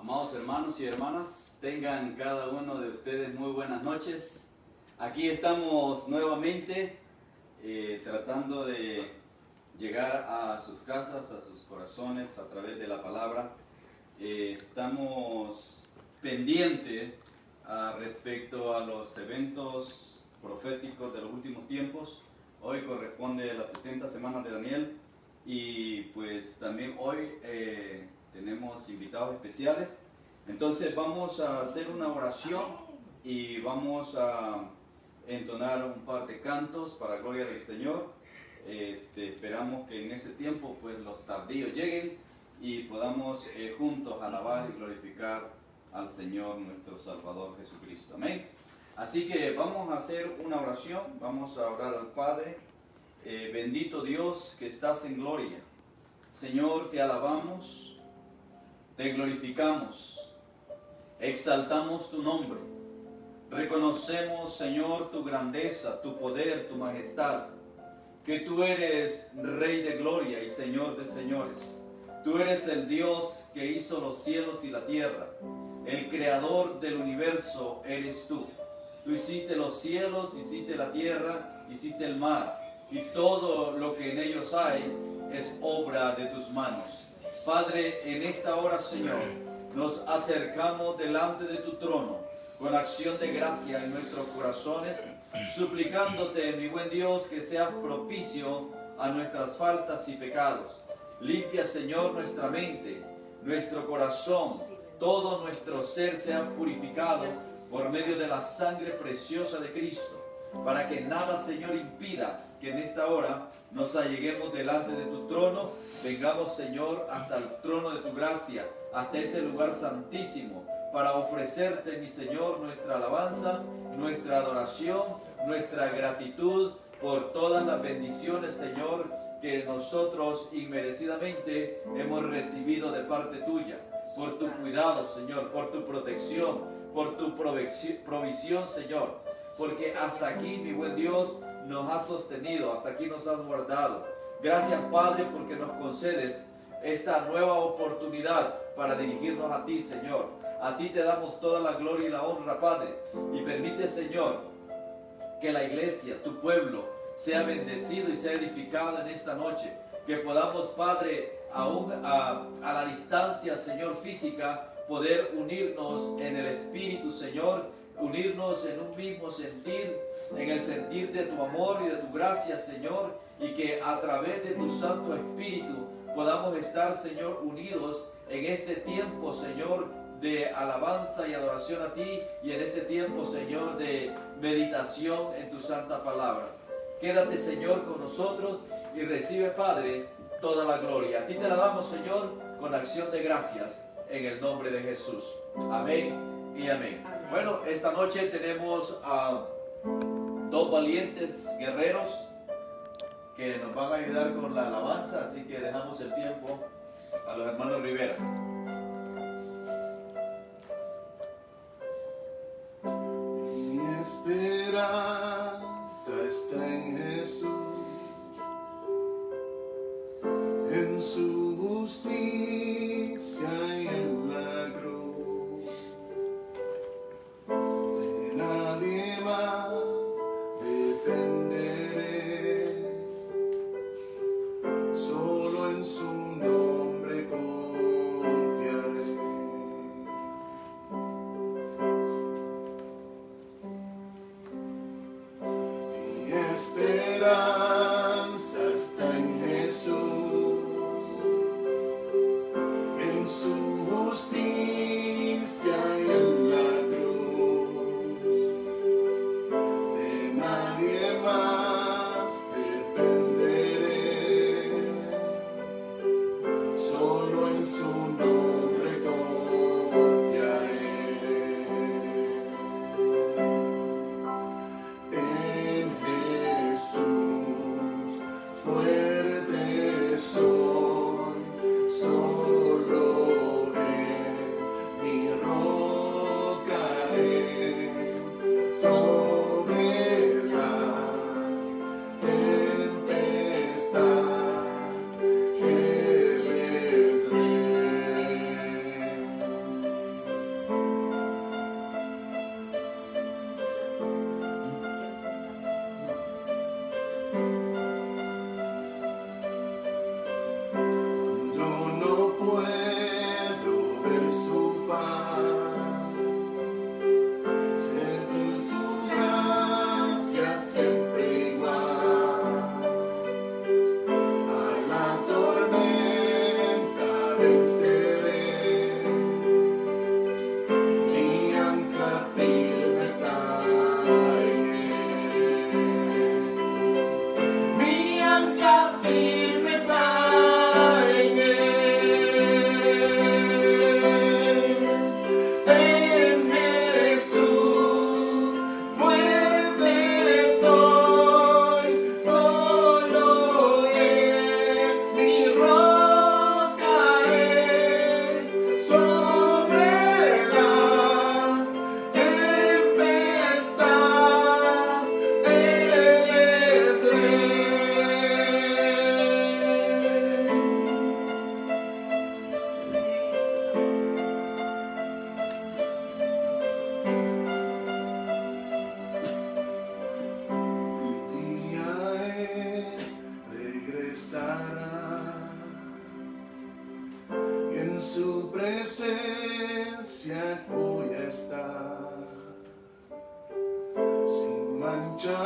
Amados hermanos y hermanas, tengan cada uno de ustedes muy buenas noches. Aquí estamos nuevamente tratando de llegar a sus casas, a sus corazones a través de la palabra. Estamos pendientes respecto a los eventos proféticos de los últimos tiempos. Hoy corresponde a las 70 semanas de Daniel y pues también hoy tenemos invitados especiales. Entonces vamos a hacer una oración y vamos a entonar un par de cantos para la gloria del Señor. Esperamos que en ese tiempo pues los tardíos lleguen y podamos juntos alabar y glorificar al Señor nuestro Salvador Jesucristo. Amén. Así que vamos a hacer una oración, vamos a orar al Padre. Bendito Dios que estás en gloria. Señor, te alabamos, te glorificamos, exaltamos tu nombre. Reconocemos, Señor, tu grandeza, tu poder, tu majestad, que tú eres Rey de gloria y Señor de señores. Tú eres el Dios que hizo los cielos y la tierra. El creador del universo eres tú. Tú hiciste los cielos, hiciste la tierra, hiciste el mar, y todo lo que en ellos hay es obra de tus manos. Padre, en esta hora, Señor, nos acercamos delante de tu trono con acción de gracia en nuestros corazones, suplicándote, mi buen Dios, que seas propicio a nuestras faltas y pecados. Limpia, Señor, nuestra mente, nuestro corazón, todo nuestro ser sea purificado por medio de la sangre preciosa de Cristo, para que nada, Señor, impida que en esta hora nos alleguemos delante de tu trono. Vengamos, Señor, hasta el trono de tu gracia, hasta ese lugar santísimo, para ofrecerte, mi Señor, nuestra alabanza, nuestra adoración, nuestra gratitud por todas las bendiciones, Señor, que nosotros inmerecidamente hemos recibido de parte tuya, por tu cuidado, Señor, por tu protección, por tu provisión, Señor, porque hasta aquí, mi buen Dios, nos has sostenido, hasta aquí nos has guardado. Gracias, Padre, porque nos concedes esta nueva oportunidad para dirigirnos a ti, Señor. A ti te damos toda la gloria y la honra, Padre, y permite, Señor, que la iglesia, tu pueblo, sea bendecido y sea edificado en esta noche, que podamos, Padre, aún a la distancia, Señor, física, poder unirnos en el Espíritu, Señor, unirnos en un mismo sentir, en el sentir de tu amor y de tu gracia, Señor, y que a través de tu Santo Espíritu podamos estar, Señor, unidos en este tiempo, Señor, de alabanza y adoración a ti, y en este tiempo, Señor, de meditación en tu santa palabra. Quédate, Señor, con nosotros y recibe, Padre, toda la gloria. A ti te la damos, Señor, con acción de gracias, en el nombre de Jesús. Amén y amén. Bueno, esta noche tenemos a dos valientes guerreros que nos van a ayudar con la alabanza, así que dejamos el tiempo a los hermanos Rivera. Mi esperanza está en Jesús, en su justicia y en la cruz. De nadie más dependeré, solo en su nombre confiaré. Mi esperanza está en Jesús, en su justicia y en la cruz. De nadie más dependeré, solo en su nombre confiaré. En Jesús fuerte soy, solo en mi roca es, sobre la tempestad Él es rey. venceré. Mi ancla firme está en Él. Mi ancla firme está en Él. En Jesús fuerte soy, solo Él mi roca es, sobre la tempestad Él es Rey. Un día Él regresará y en su presencia voy a estar sin mancharte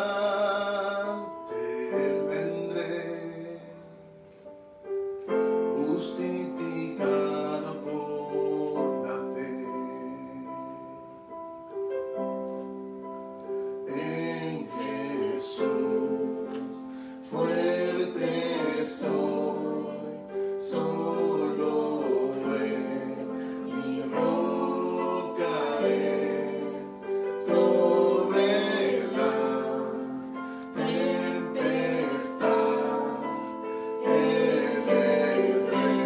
Él vendré, justificado por la fe. En Jesús fuerte soy, solo Él mi roca es, sobre la tempestad Él es Rey.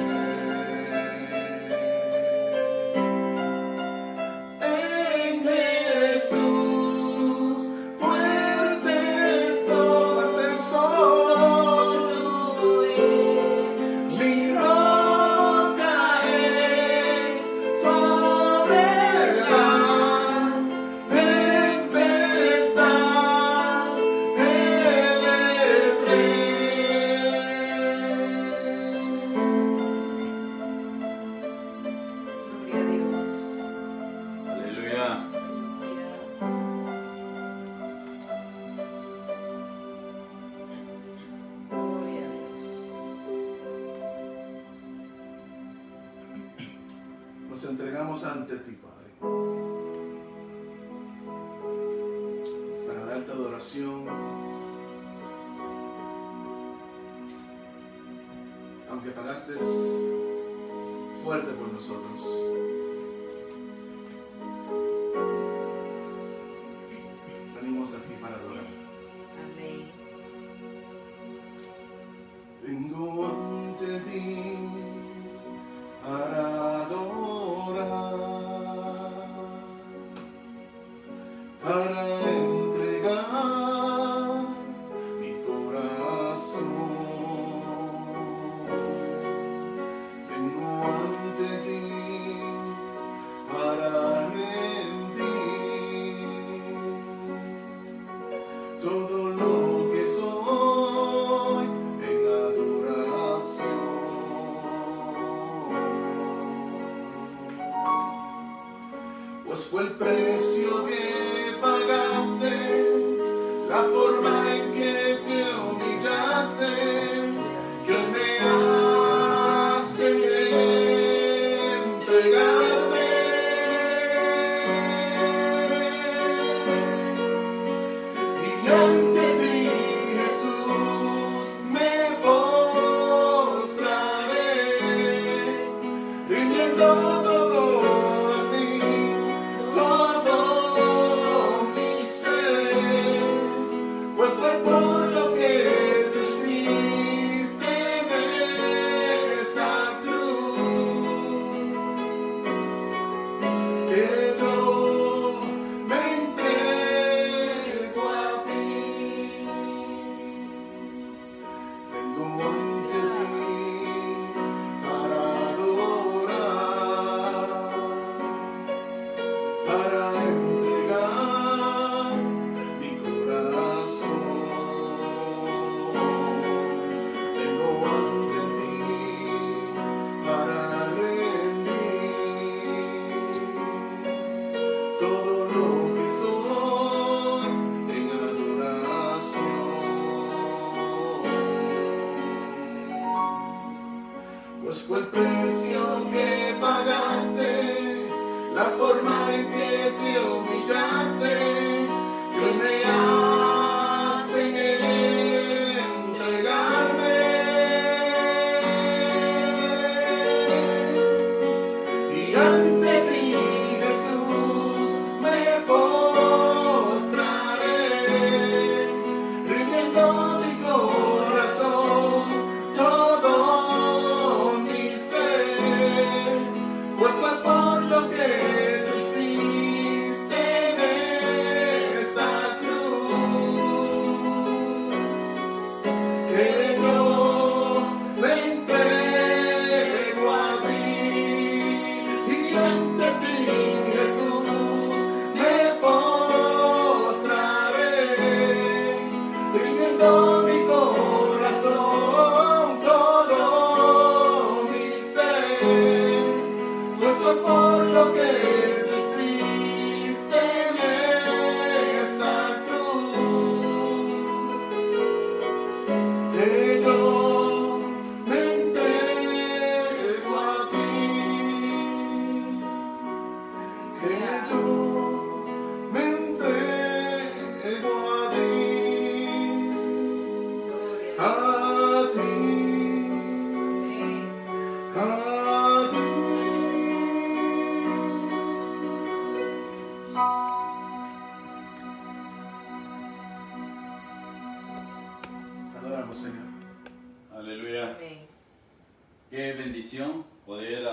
En Jesús fuerte soy, mi roca es, sobre la tempestad Él es Rey. Gloria a Dios. Aleluya. Gloria a Dios. Nos entregamos ante ti, Padre, para darte adoración, aunque pagaste fuerte por nosotros. Venimos aquí para adorar. Amén. Vengo ante ti para adorar, para entregar mi corazón. Vengo ante ti para rendir todo lo que soy en adoración. Pues fue el precio que pagaste, la forma en que te humillaste, que me hace entregarme. Y ante ti, Jesús, me postraré, rindiendo todo de mí, todo mi ser, pues fue por lo que tú hiciste en esa cruz, que yo me entrego a ti. Vengo ante ti para adorar, pagaste, la forma en que te humillaste, que me hacen entregarme. Y ante ti, Jesús, me postraré, rindiendo mi corazón, todo mi ser, pues fue por lo que tú hiciste en esta cruz, que yo me entrego a ti. Y ante ti, Jesús, me postraré, rindiendo mi corazón, todo mi ser, pues fue por lo que tú hiciste en esa cruz, que yo me entrego a ti, que yo me entrego Gloria a ti, Amén. a ti. Adoramos, Señor. Aleluya. Amén. Qué bendición poder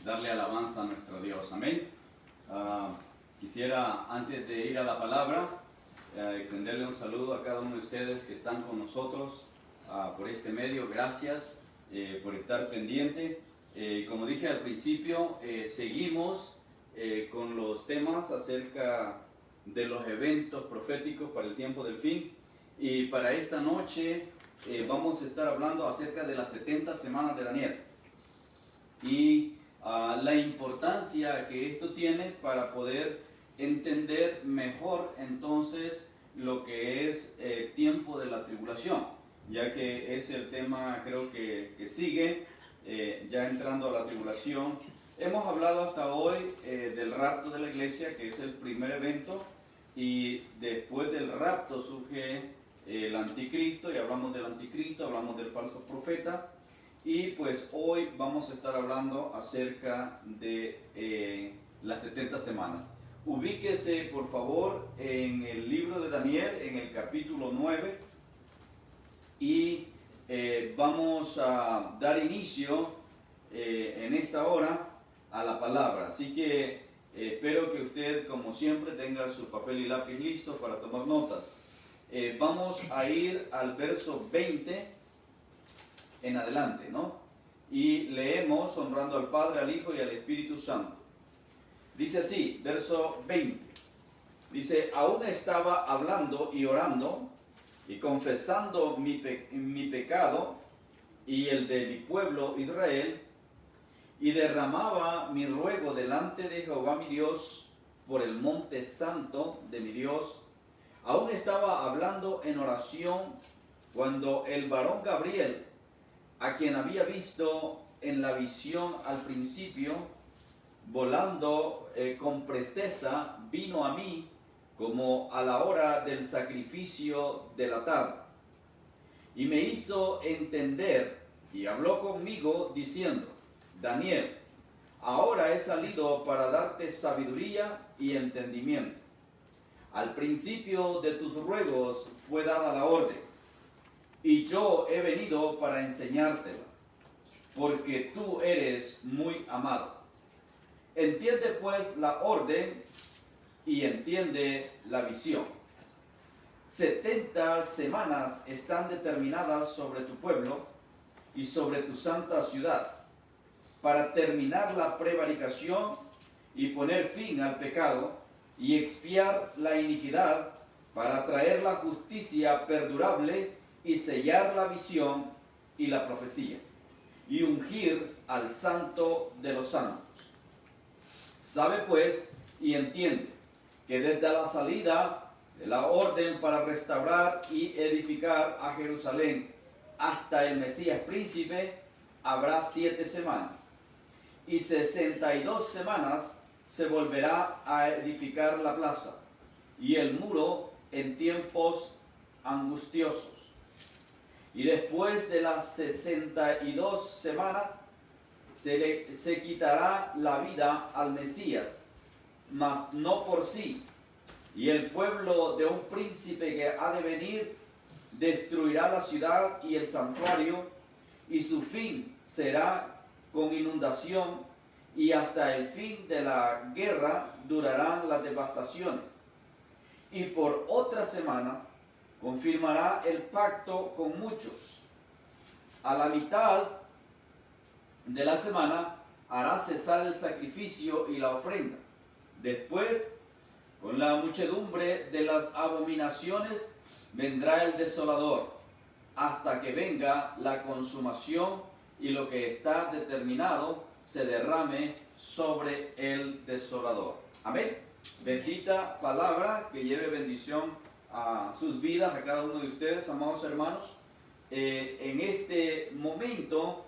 darle alabanza a nuestro Dios. Amén. Quisiera, antes de ir a la palabra, extenderle un saludo a cada uno de ustedes que están con nosotros por este medio. Gracias por estar pendiente. Como dije al principio, seguimos con los temas acerca de los eventos proféticos para el tiempo del fin. Y para esta noche vamos a estar hablando acerca de las 70 semanas de Daniel y la importancia que esto tiene para poder entender mejor entonces lo que es el tiempo de la tribulación, ya que es el tema creo que sigue ya entrando a la tribulación. Hemos hablado hasta hoy del rapto de la iglesia, que es el primer evento, y después del rapto surge el anticristo, y hablamos del anticristo, hablamos del falso profeta, y pues hoy vamos a estar hablando acerca de las 70 semanas. Ubíquese por favor en el libro de Daniel, en el capítulo 9, y vamos a dar inicio en esta hora a la palabra. Así que espero que usted, como siempre, tenga su papel y lápiz listos para tomar notas. Vamos a ir al verso 20 en adelante, ¿no? Y leemos honrando al Padre, al Hijo y al Espíritu Santo. Dice así, verso 20. Dice, aún estaba hablando y orando y confesando mi pecado y el de mi pueblo Israel, y derramaba mi ruego delante de Jehová mi Dios por el monte santo de mi Dios. Aún estaba hablando en oración cuando el varón Gabriel, a quien había visto en la visión al principio, volando con presteza, vino a mí como a la hora del sacrificio de la tarde. Y me hizo entender y habló conmigo diciendo, Daniel, ahora he salido para darte sabiduría y entendimiento. Al principio de tus ruegos fue dada la orden, y yo he venido para enseñártela, porque tú eres muy amado. Entiende pues la orden y entiende la visión. 70 semanas están determinadas sobre tu pueblo y sobre tu santa ciudad, para terminar la prevaricación y poner fin al pecado, y expiar la iniquidad, para traer la justicia perdurable y sellar la visión y la profecía, y ungir al santo de los santos. Sabe pues y entiende que desde la salida de la orden para restaurar y edificar a Jerusalén hasta el Mesías príncipe habrá 7 semanas. y 62 semanas se volverá a edificar la plaza y el muro en tiempos angustiosos. Y después de las 62 semanas se quitará la vida al Mesías, mas no por sí. Y el pueblo de un príncipe que ha de venir destruirá la ciudad y el santuario, y su fin será con inundación, y hasta el fin de la guerra durarán las devastaciones. Y por otra semana confirmará el pacto con muchos. A la mitad de la semana hará cesar el sacrificio y la ofrenda. Después, con la muchedumbre de las abominaciones, vendrá el desolador, hasta que venga la consumación y lo que está determinado se derrame sobre el desolador. Amén. Bendita palabra que lleve bendición a sus vidas, a cada uno de ustedes, amados hermanos. En este momento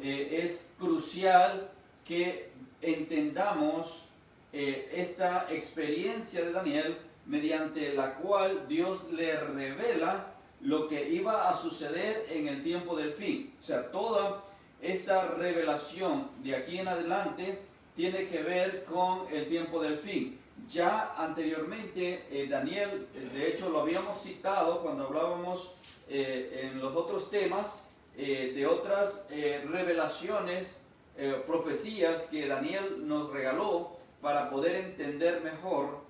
es crucial que entendamos esta experiencia de Daniel, mediante la cual Dios le revela lo que iba a suceder en el tiempo del fin. O sea, toda esta revelación de aquí en adelante tiene que ver con el tiempo del fin. Ya anteriormente Daniel, de hecho lo habíamos citado cuando hablábamos en los otros temas de otras revelaciones, profecías que Daniel nos regaló para poder entender mejor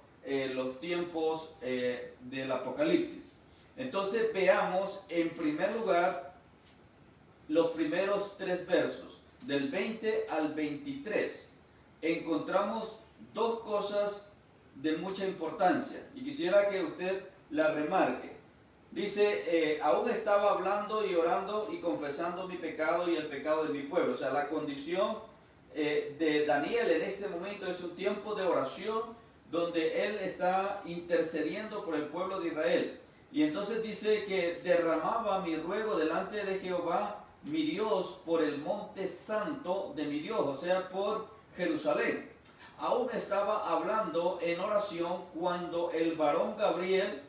los tiempos del Apocalipsis. Entonces veamos en primer lugar los primeros 3 versos, del 20 al 23. Encontramos dos cosas de mucha importancia y quisiera que usted la remarque. Dice, aún estaba hablando y orando y confesando mi pecado y el pecado de mi pueblo. O sea, la condición de Daniel en este momento es un tiempo de oración donde él está intercediendo por el pueblo de Israel. Y entonces dice que derramaba mi ruego delante de Jehová, mi Dios, por el monte santo de mi Dios, o sea, por Jerusalén. Aún estaba hablando en oración cuando el varón Gabriel,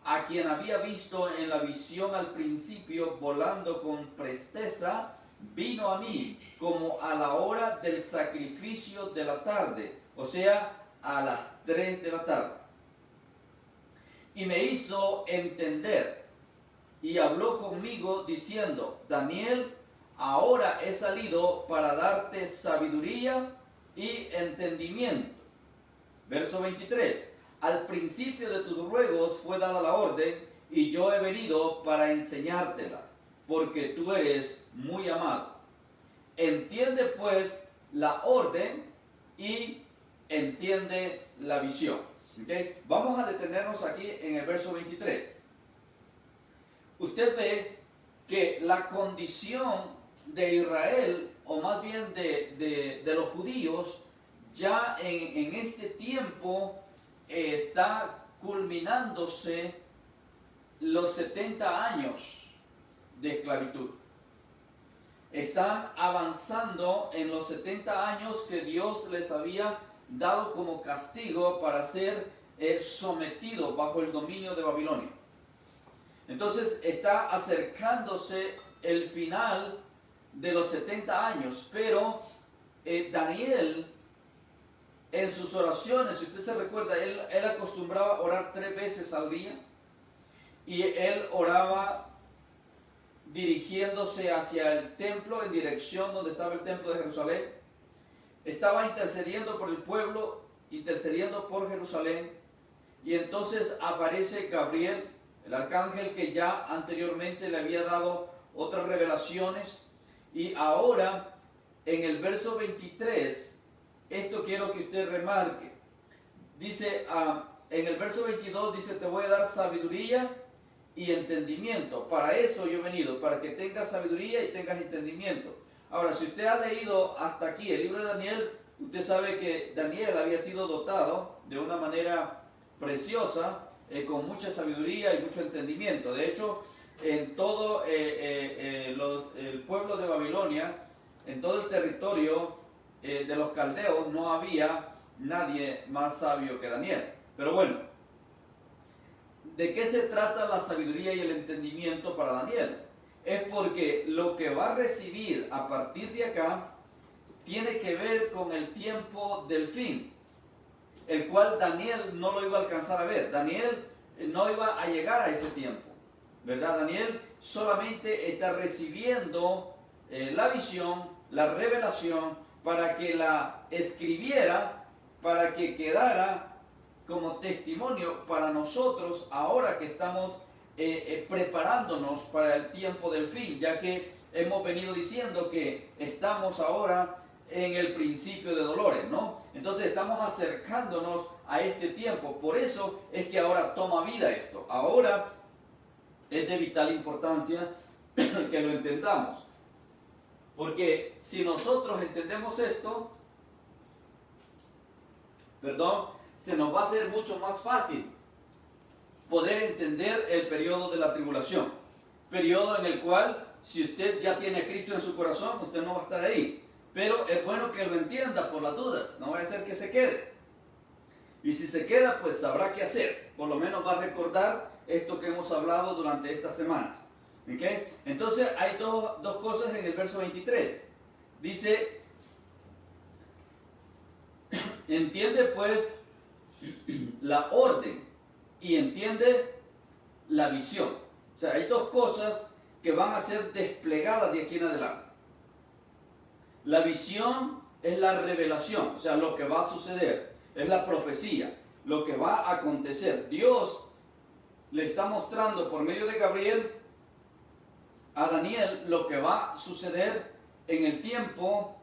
a quien había visto en la visión al principio volando con presteza, vino a mí como a la hora del sacrificio de la tarde, o sea, a las 3 de la tarde. Y me hizo entender y habló conmigo diciendo, Daniel, ahora he salido para darte sabiduría y entendimiento. Verso 23. Al principio de tus ruegos fue dada la orden, y yo he venido para enseñártela, porque tú eres muy amado. Entiende pues la orden y entiende la visión. ¿Okay? Vamos a detenernos aquí en el verso 23. Usted ve que la condición de Israel, o más bien de los judíos, ya en este tiempo está culminándose los 70 años de esclavitud. Están avanzando en los 70 años que Dios les había dado como castigo para ser sometido bajo el dominio de Babilonia. Entonces está acercándose el final de los 70 años, pero Daniel, en sus oraciones, si usted se recuerda, él acostumbraba a orar 3 veces al día, y él oraba dirigiéndose hacia el templo, en dirección donde estaba el templo de Jerusalén. Estaba intercediendo por el pueblo, intercediendo por Jerusalén, y entonces aparece Gabriel, el arcángel que ya anteriormente le había dado otras revelaciones, y ahora en el verso 23, esto quiero que usted remarque. Dice, en el verso 22 dice, te voy a dar sabiduría y entendimiento. Para eso yo he venido, para que tengas sabiduría y tengas entendimiento. Ahora, si usted ha leído hasta aquí el libro de Daniel, usted sabe que Daniel había sido dotado de una manera preciosa, con mucha sabiduría y mucho entendimiento. De hecho, en todo el pueblo de Babilonia, en todo el territorio de los caldeos no había nadie más sabio que Daniel. Pero bueno, ¿de qué se trata la sabiduría y el entendimiento para Daniel? Es porque lo que va a recibir a partir de acá tiene que ver con el tiempo del fin, el cual Daniel no lo iba a alcanzar a ver. Daniel no iba a llegar a ese tiempo, ¿verdad? Daniel solamente está recibiendo la visión, la revelación, para que la escribiera, para que quedara como testimonio para nosotros ahora que estamos preparándonos para el tiempo del fin, ya que hemos venido diciendo que estamos ahora en el principio de dolores, ¿no? Entonces estamos acercándonos a este tiempo. Por eso es que ahora toma vida esto. Ahora es de vital importancia que lo entendamos. Porque si nosotros entendemos esto, se nos va a hacer mucho más fácil poder entender el periodo de la tribulación. Periodo en el cual, si usted ya tiene a Cristo en su corazón, usted no va a estar ahí. Pero es bueno que lo entienda por las dudas, no va a ser que se quede. Y si se queda, pues sabrá qué hacer. Por lo menos va a recordar esto que hemos hablado durante estas semanas. ¿Okay? Entonces hay dos cosas en el verso 23. Dice, entiende pues la orden y entiende la visión. O sea, hay dos cosas que van a ser desplegadas de aquí en adelante. La visión es la revelación, o sea, lo que va a suceder, es la profecía, lo que va a acontecer. Dios le está mostrando por medio de Gabriel a Daniel lo que va a suceder en el tiempo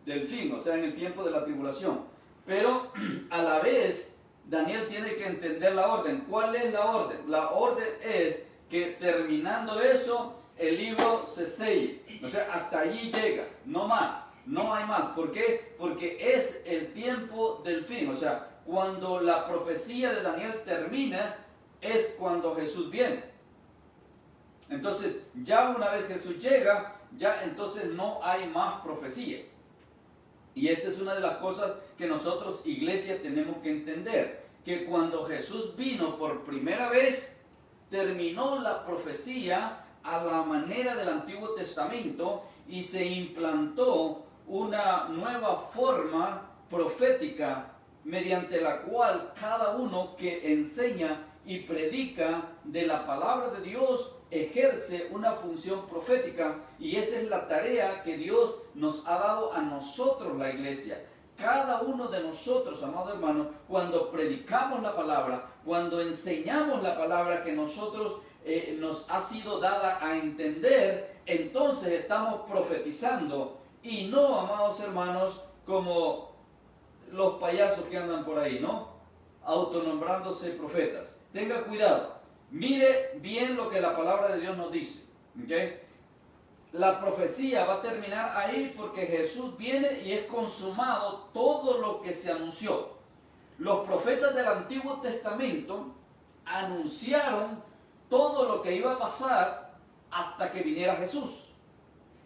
del fin, o sea, en el tiempo de la tribulación. Pero a la vez, Daniel tiene que entender la orden. ¿Cuál es la orden? La orden es que terminando eso, el libro se selle. O sea, hasta allí llega, no más, no hay más. ¿Por qué? Porque es el tiempo del fin. O sea, cuando la profecía de Daniel termina, es cuando Jesús viene. Entonces, ya una vez Jesús llega, ya entonces no hay más profecía. Y esta es una de las cosas que nosotros, iglesia, tenemos que entender. Que cuando Jesús vino por primera vez, terminó la profecía a la manera del Antiguo Testamento y se implantó una nueva forma profética mediante la cual cada uno que enseña y predica de la palabra de Dios ejerce una función profética, y esa es la tarea que Dios nos ha dado a nosotros, la iglesia. Cada uno de nosotros, amado hermano, cuando predicamos la palabra, cuando enseñamos la palabra que nosotros nos ha sido dada a entender, entonces estamos profetizando, y no, amados hermanos, como los payasos que andan por ahí, ¿no? Autonombrándose profetas. Tenga cuidado, mire bien lo que la palabra de Dios nos dice, ¿okay? La profecía va a terminar ahí porque Jesús viene y es consumado todo lo que se anunció. Los profetas del Antiguo Testamento anunciaron todo lo que iba a pasar hasta que viniera Jesús.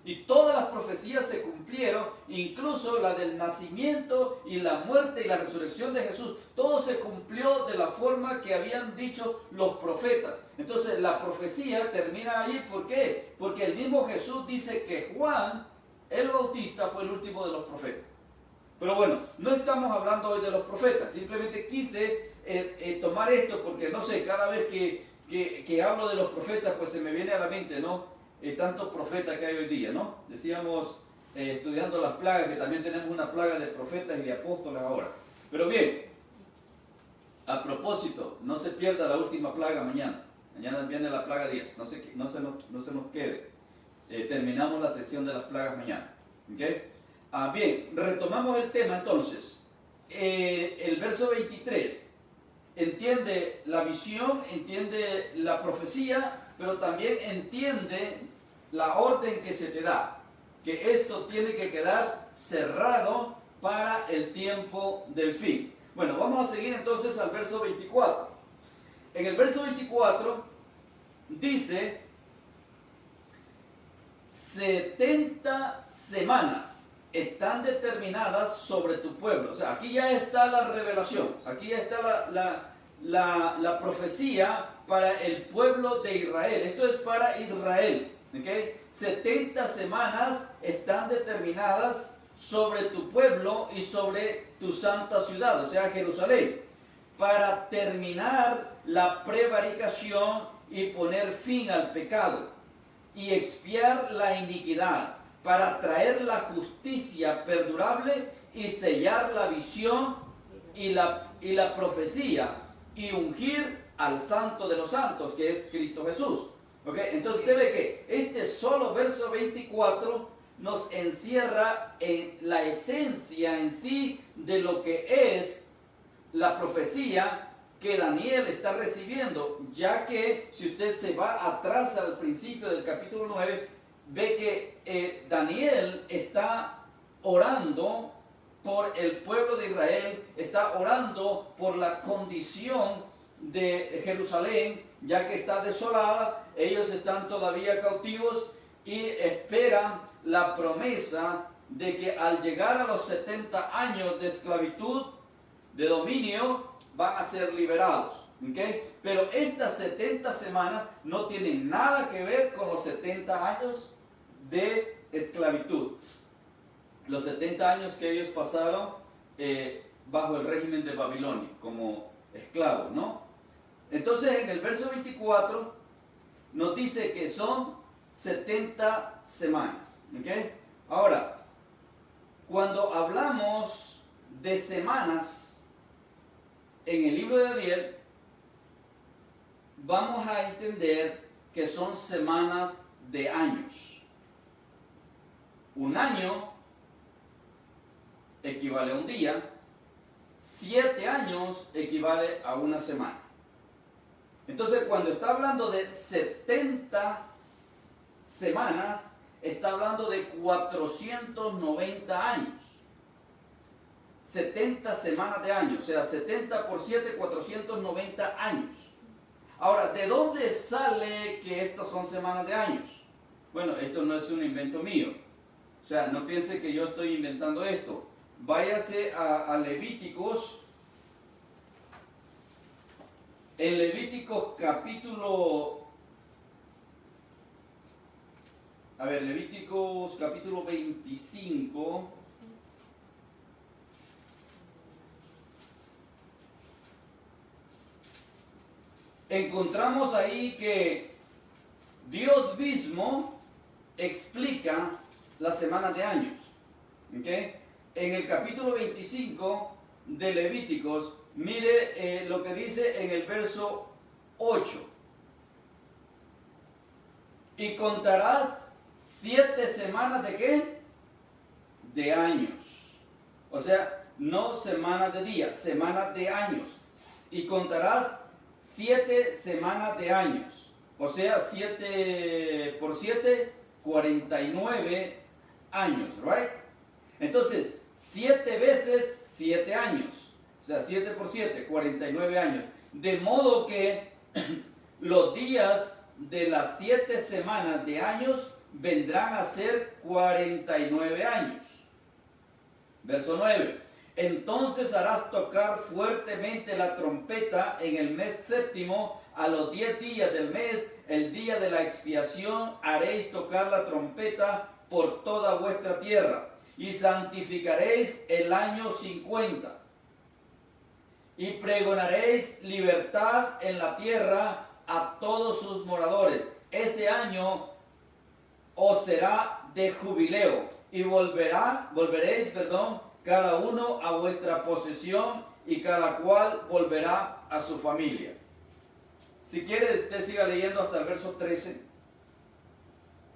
Y todas las profecías se cumplieron, incluso la del nacimiento y la muerte y la resurrección de Jesús. Todo se cumplió de la forma que habían dicho los profetas. Entonces la profecía termina ahí. ¿Por qué? Porque el mismo Jesús dice que Juan el Bautista fue el último de los profetas. Pero bueno, no estamos hablando hoy de los profetas. Simplemente quise tomar esto porque, no sé, cada vez que hablo de los profetas, pues se me viene a la mente, ¿no? Tantos profetas que hay hoy día, ¿no? Decíamos, estudiando las plagas, que también tenemos una plaga de profetas y de apóstoles ahora. Pero bien, a propósito, no se pierda la última plaga mañana. Mañana viene la plaga 10, no se nos quede. Terminamos la sesión de las plagas mañana. ¿Okay? Bien, retomamos el tema entonces. El verso 23 entiende la visión, entiende la profecía, pero también entiende la orden que se te da, que esto tiene que quedar cerrado para el tiempo del fin. Bueno, vamos a seguir entonces al verso 24. En el verso 24 dice 70 semanas están determinadas sobre tu pueblo. O sea, aquí ya está la revelación, aquí ya está la profecía para el pueblo de Israel. Esto es para Israel. ¿Okay? 70 semanas están determinadas sobre tu pueblo y sobre tu santa ciudad, o sea, Jerusalén, para terminar la prevaricación y poner fin al pecado y expiar la iniquidad, para traer la justicia perdurable y sellar la visión y la profecía y ungir al santo de los santos, que es Cristo Jesús. ¿Okay? Entonces usted ve que este solo verso 24 nos encierra en la esencia en sí de lo que es la profecía que Daniel está recibiendo, ya que si usted se va atrás al principio del capítulo 9, ve que Daniel está orando por el pueblo de Israel, está orando por la condición de Jerusalén, ya que está desolada, ellos están todavía cautivos y esperan la promesa de que al llegar a los 70 años de esclavitud, de dominio, van a ser liberados. ¿Okay? Pero estas 70 semanas no tienen nada que ver con los 70 años de esclavitud. Los 70 años que ellos pasaron bajo el régimen de Babilonia, como esclavos, ¿no? Entonces en el verso 24 nos dice que son 70 semanas. ¿Okay? Ahora, cuando hablamos de semanas en el libro de Daniel, vamos a entender que son semanas de años. Un año equivale a un día, 7 años equivale a una semana. Entonces, cuando está hablando de 70 semanas, está hablando de 490 años. 70 semanas de años, o sea, 70 por 7, 490 años. Ahora, ¿de dónde sale que estas son semanas de años? Bueno, esto no es un invento mío. O sea, no piense que yo estoy inventando esto. Váyase a Levíticos. En Levíticos capítulo... Levíticos capítulo 25... encontramos ahí que Dios mismo explica las semanas de años. ¿Okay? En el capítulo 25 de Levíticos, mire lo que dice en el verso 8. Y contarás 7 semanas de ¿qué? De años. O sea, no semanas de días, semanas de años. Y contarás 7 semanas de años, o sea, 7 por 7, 49 años, right? Entonces, 7 veces 7 años, o sea, 7 por 7, 49 años. De modo que los días de las 7 semanas de años vendrán a ser 49 años. Verso 9. Entonces harás tocar fuertemente la trompeta en el mes séptimo, a los 10 días del mes, el día de la expiación, haréis tocar la trompeta por toda vuestra tierra, y santificaréis el año 50, y pregonaréis libertad en la tierra a todos sus moradores. Ese año os será de jubileo, y volveréis, cada uno a vuestra posesión y cada cual volverá a su familia. Si quiere, usted siga leyendo hasta el verso 13.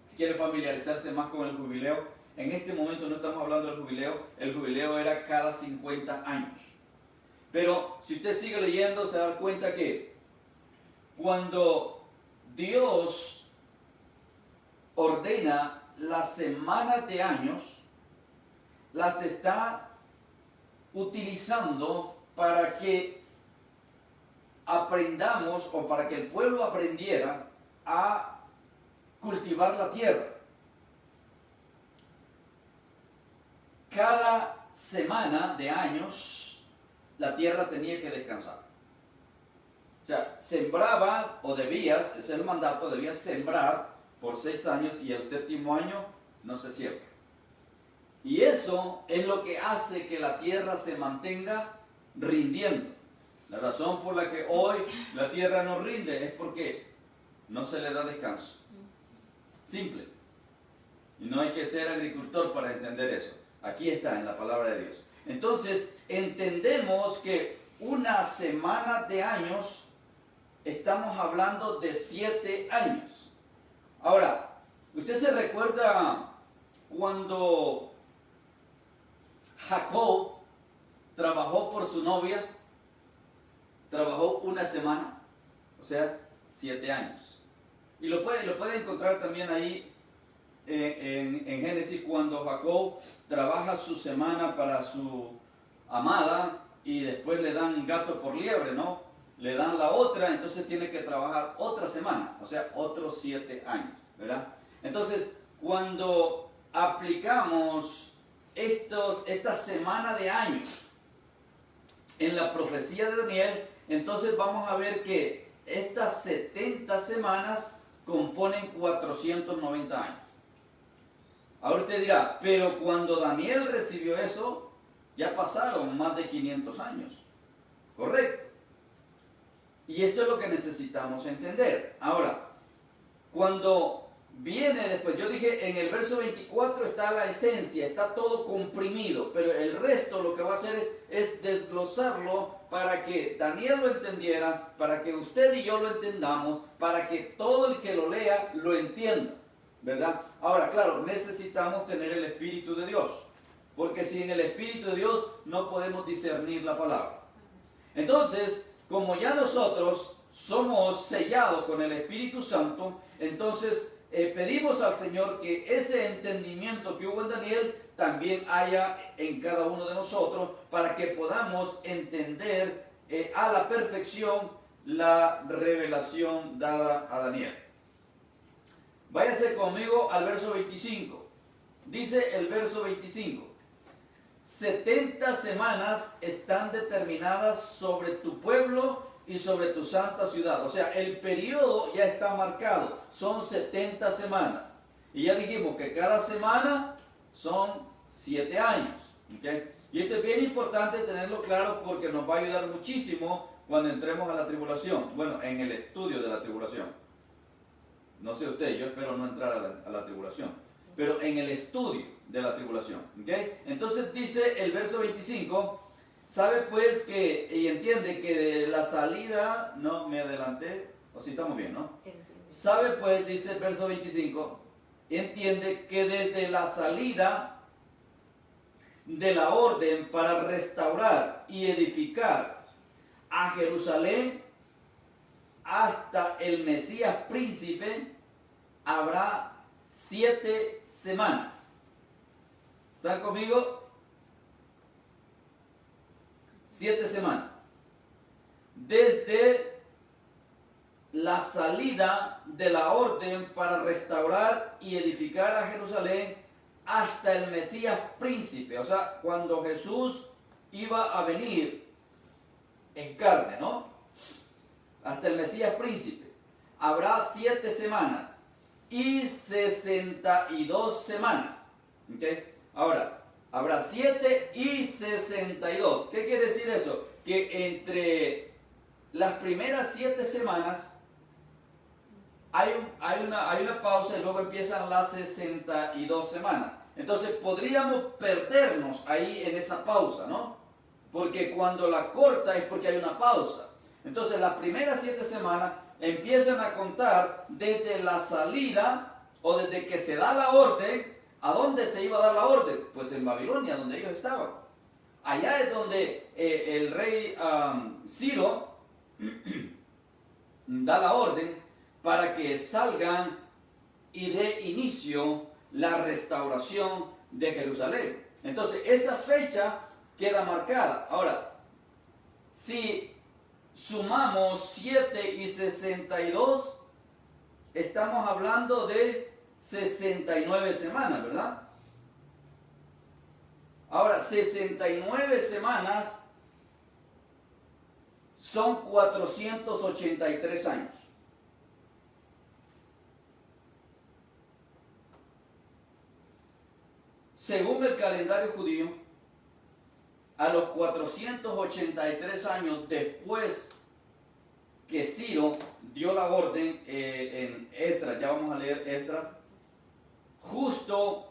Si quiere familiarizarse más con el jubileo. En este momento no estamos hablando del jubileo. El jubileo era cada 50 años. Pero si usted sigue leyendo, se da cuenta que cuando Dios ordena las semanas de años, las está utilizando para que aprendamos, o para que el pueblo aprendiera a cultivar la tierra. cada semana de años la tierra tenía que descansar. O sea, sembraba o debías, ese es el mandato, debías sembrar por 6 años y el 7º año no se siembra. Y eso es lo que hace que la tierra se mantenga rindiendo. La razón por la que hoy la tierra no rinde es porque no se le da descanso. Simple. Y no hay que ser agricultor para entender eso. Aquí está en la palabra de Dios. Entonces, entendemos que una semana de años, estamos hablando de 7 años. Ahora, ¿usted se recuerda cuando Jacob trabajó por su novia? Trabajó una semana, o sea, 7 años. Y lo puede encontrar también ahí en Génesis, cuando Jacob trabaja su semana para su amada y después le dan gato por liebre, ¿no? Le dan la otra, entonces tiene que trabajar otra semana, o sea, otros 7 años, ¿verdad? Entonces, cuando aplicamos esta semana de años en la profecía de Daniel, entonces vamos a ver que estas 70 semanas componen 490 años. Ahora usted dirá, pero cuando Daniel recibió eso, ya pasaron más de 500 años. Correcto. Y esto es lo que necesitamos entender. Ahora, cuando viene después, yo dije, en el verso 24 está la esencia, está todo comprimido, pero el resto lo que va a hacer es desglosarlo para que Daniel lo entendiera, para que usted y yo lo entendamos, para que todo el que lo lea lo entienda, ¿verdad? Ahora, claro, necesitamos tener el Espíritu de Dios, porque sin el Espíritu de Dios no podemos discernir la palabra. Entonces, como ya nosotros somos sellados con el Espíritu Santo, entonces pedimos al Señor que ese entendimiento que hubo en Daniel también haya en cada uno de nosotros, para que podamos entender a la perfección la revelación dada a Daniel. Váyase conmigo al verso 25. Dice el verso 25: 70 semanas están determinadas sobre tu pueblo y sobre tu santa ciudad. O sea, el periodo ya está marcado. Son 70 semanas. Y ya dijimos que cada semana son 7 años. ¿Okay? Y esto es bien importante tenerlo claro, porque nos va a ayudar muchísimo cuando entremos a la tribulación. Bueno, en el estudio de la tribulación. No sé usted, yo espero no entrar a la tribulación. Pero en el estudio de la tribulación. ¿Okay? Entonces dice el verso 25... Sabe pues que, y entiende que de la salida, no me adelanté, o si estamos bien, ¿no? Sabe pues, dice el verso 25, entiende que desde la salida de la orden para restaurar y edificar a Jerusalén hasta el Mesías príncipe habrá 7 semanas. ¿Están conmigo? 7 semanas. Desde la salida de la orden para restaurar y edificar a Jerusalén hasta el Mesías príncipe. O sea, cuando Jesús iba a venir en carne, ¿no? Hasta el Mesías príncipe. Habrá 7 semanas y 62 semanas. ¿Okay? Ahora, habrá 7 y 62. ¿Qué quiere decir eso? Que entre las primeras 7 semanas hay una pausa y luego empiezan las 62 semanas. Entonces podríamos perdernos ahí en esa pausa, ¿no? Porque cuando la corta es porque hay una pausa. Entonces las primeras 7 semanas empiezan a contar desde la salida o desde que se da la orden. ¿A dónde se iba a dar la orden? Pues en Babilonia, donde ellos estaban. Allá es donde el rey Ciro da la orden para que salgan y dé inicio la restauración de Jerusalén. Entonces, esa fecha queda marcada. Ahora, si sumamos 7 y 62, estamos hablando de 69 semanas, ¿verdad? Ahora, 69 semanas son 483 años. Según el calendario judío, a los 483 años después que Ciro dio la orden en Esdras, ya vamos a leer Esdras, justo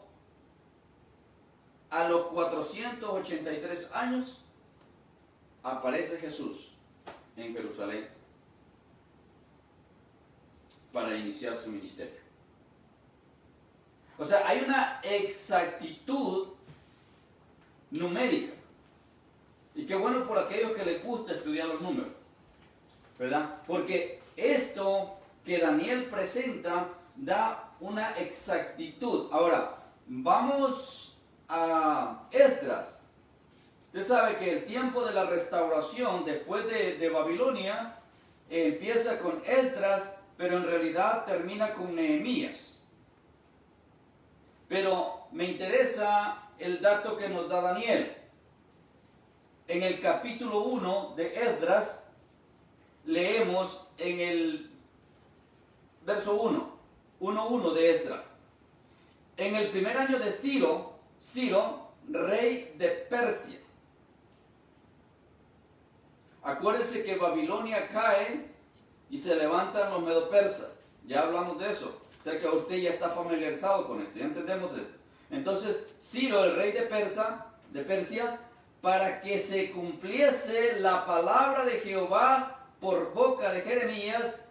a los 483 años aparece Jesús en Jerusalén para iniciar su ministerio. O sea, hay una exactitud numérica. Y qué bueno por aquellos que les gusta estudiar los números, ¿verdad? Porque esto que Daniel presenta da una exactitud. Ahora, vamos a Esdras. Usted sabe que el tiempo de la restauración después de Babilonia empieza con Esdras, pero en realidad termina con Nehemías. Pero me interesa el dato que nos da Daniel. En el capítulo 1 de Esdras, leemos en el verso 1:1 de Esdras. En el primer año de Ciro, rey de Persia. Acuérdense que Babilonia cae y se levantan los medo-persas. Ya hablamos de eso. O sea que usted ya está familiarizado con esto, ya entendemos esto. Entonces, Ciro, el rey de Persia, para que se cumpliese la palabra de Jehová por boca de Jeremías.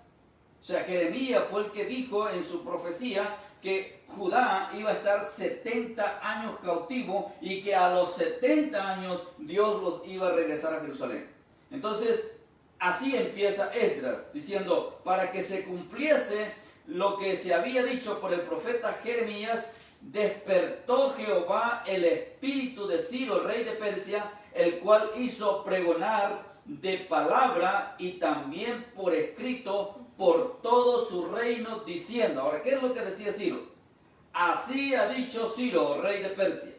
O sea, Jeremías fue el que dijo en su profecía que Judá iba a estar 70 años cautivo y que a los 70 años Dios los iba a regresar a Jerusalén. Entonces, así empieza Esdras, diciendo, para que se cumpliese lo que se había dicho por el profeta Jeremías, despertó Jehová el espíritu de Ciro, rey de Persia, el cual hizo pregonar de palabra y también por escrito por todo su reino, diciendo, ahora, ¿qué es lo que decía Ciro? Así ha dicho Ciro, rey de Persia,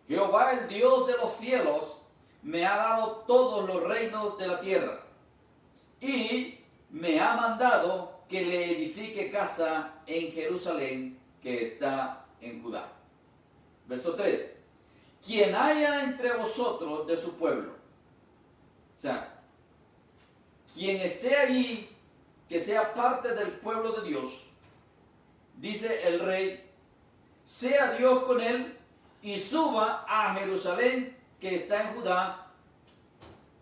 Jehová, el Dios de los cielos, me ha dado todos los reinos de la tierra y me ha mandado que le edifique casa en Jerusalén, que está en Judá. Verso 3. Quien haya entre vosotros de su pueblo, o sea, quien esté allí, que sea parte del pueblo de Dios, dice el rey, sea Dios con él y suba a Jerusalén, que está en Judá,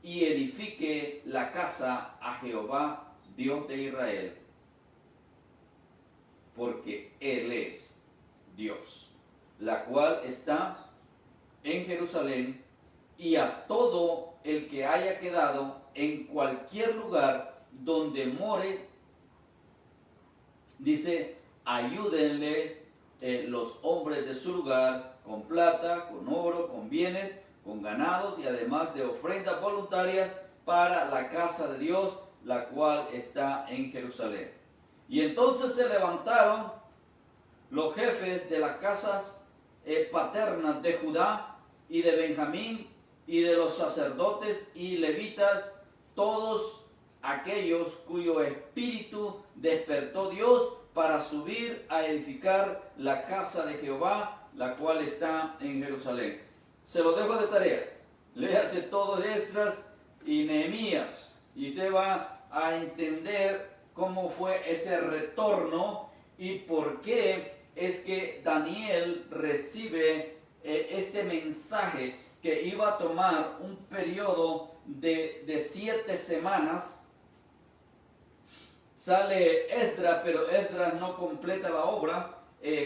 y edifique la casa a Jehová, Dios de Israel, porque Él es Dios, la cual está en Jerusalén, y a todo el que haya quedado en cualquier lugar donde more, dice, ayúdenle los hombres de su lugar con plata, con oro, con bienes, con ganados y además de ofrendas voluntarias para la casa de Dios, la cual está en Jerusalén. Y entonces se levantaron los jefes de las casas paternas de Judá y de Benjamín y de los sacerdotes y levitas, todos aquellos cuyo espíritu despertó Dios para subir a edificar la casa de Jehová, la cual está en Jerusalén. Se lo dejo de tarea. Léase todo de Esdras y Nehemías y usted va a entender cómo fue ese retorno y por qué es que Daniel recibe este mensaje que iba a tomar un periodo de 7 semanas. Sale Esdras, pero Esdras no completa la obra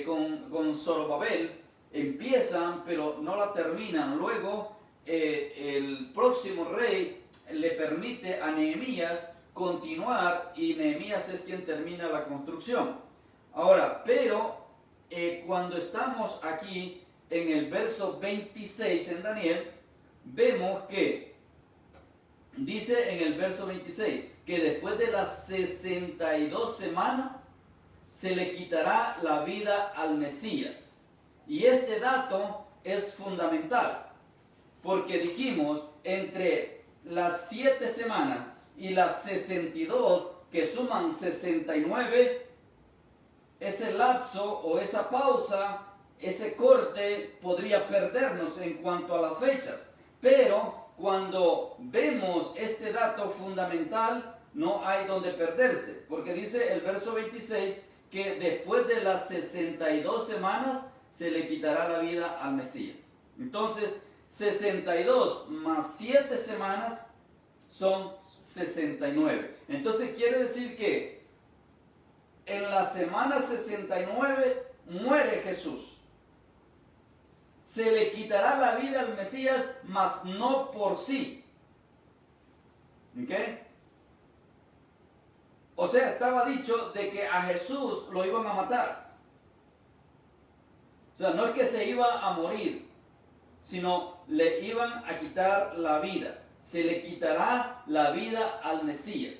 con Zorobabel. Empiezan, pero no la terminan. Luego, el próximo rey le permite a Nehemías continuar y Nehemías es quien termina la construcción. Ahora, pero cuando estamos aquí en el verso 26 en Daniel, vemos que dice en el verso 26 que después de las 62 semanas se le quitará la vida al Mesías. Y este dato es fundamental, porque dijimos entre las 7 semanas y las 62, que suman 69, ese lapso o esa pausa, ese corte podría perdernos en cuanto a las fechas. Pero cuando vemos este dato fundamental, no hay donde perderse, porque dice el verso 26 que después de las 62 semanas se le quitará la vida al Mesías. Entonces, 62 más 7 semanas son 69. Entonces quiere decir que en la semana 69 muere Jesús. Se le quitará la vida al Mesías, mas no por sí. ¿Ok? O sea, estaba dicho de que a Jesús lo iban a matar. O sea, no es que se iba a morir, sino le iban a quitar la vida. Se le quitará la vida al Mesías.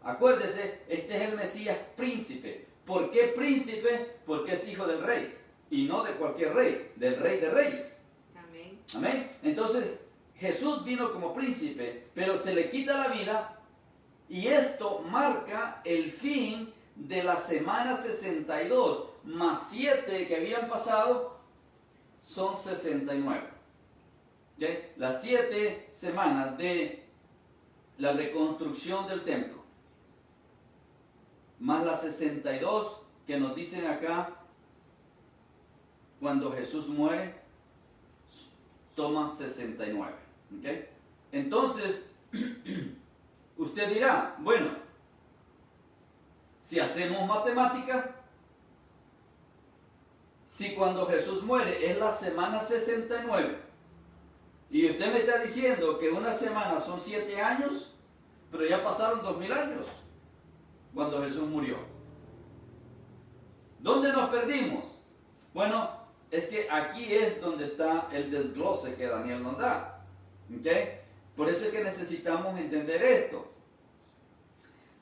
Acuérdese, este es el Mesías príncipe. ¿Por qué príncipe? Porque es hijo del rey. Y no de cualquier rey, del rey de reyes. Amén. Amén. Entonces, Jesús vino como príncipe, pero se le quita la vida. Y esto marca el fin de la semana 62, más 7 que habían pasado, son 69. ¿Okay? Las 7 semanas de la reconstrucción del templo, más las 62 que nos dicen acá, cuando Jesús muere, toma 69. ¿Okay? Entonces, usted dirá, bueno, si hacemos matemática, si cuando Jesús muere es la semana 69, y usted me está diciendo que una semana son 7 años, pero ya pasaron 2000 años cuando Jesús murió. ¿Dónde nos perdimos? Bueno, es que aquí es donde está el desglose que Daniel nos da. ¿Okay? Por eso es que necesitamos entender esto.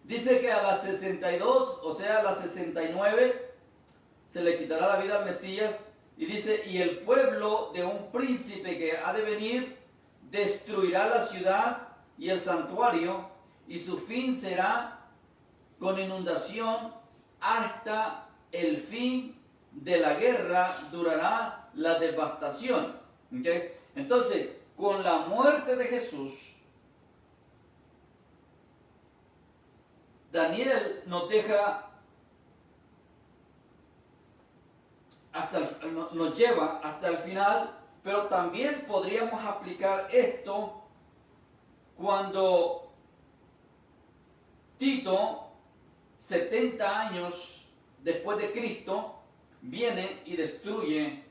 Dice que a las 62, o sea, a las 69, se le quitará la vida al Mesías. Y dice, y el pueblo de un príncipe que ha de venir destruirá la ciudad y el santuario, y su fin será con inundación hasta el fin de la guerra, durará la devastación. ¿Okay? Entonces, con la muerte de Jesús, Daniel nos deja nos lleva hasta el final, pero también podríamos aplicar esto cuando Tito, 70 años después de Cristo, viene y destruye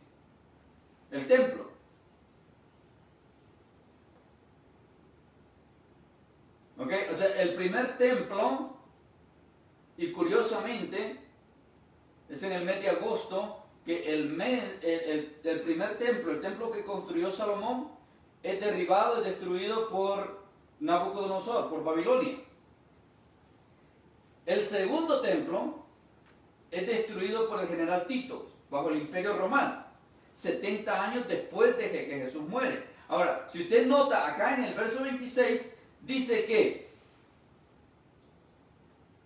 el templo. ¿Ok? O sea, el primer templo, y curiosamente, es en el mes de agosto, que el primer templo, el templo que construyó Salomón, es derribado y destruido por Nabucodonosor, por Babilonia. El segundo templo es destruido por el general Tito, bajo el Imperio Romano, 70 años después de que Jesús muere. Ahora, si usted nota acá en el verso 26, dice que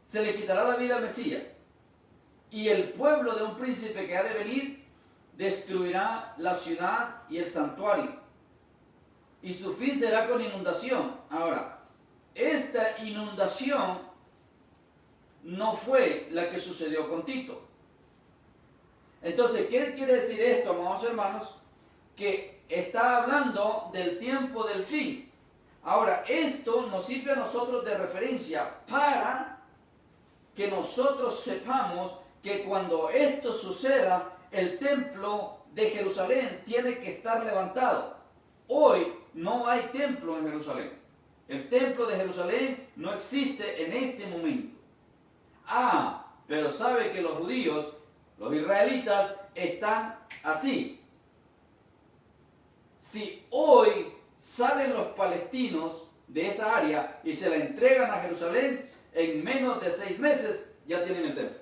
se le quitará la vida al Mesías, y el pueblo de un príncipe que ha de venir destruirá la ciudad y el santuario, y su fin será con inundación. Ahora, esta inundación no fue la que sucedió con Tito. Entonces, ¿qué quiere decir esto, amados hermanos? Que está hablando del tiempo del fin. Ahora, esto nos sirve a nosotros de referencia para que nosotros sepamos que cuando esto suceda, el templo de Jerusalén tiene que estar levantado. Hoy no hay templo en Jerusalén. El templo de Jerusalén no existe en este momento. Pero sabe que los judíos, los israelitas, están así. Si hoy salen los palestinos de esa área y se la entregan a Jerusalén, en menos de 6 meses ya tienen el templo.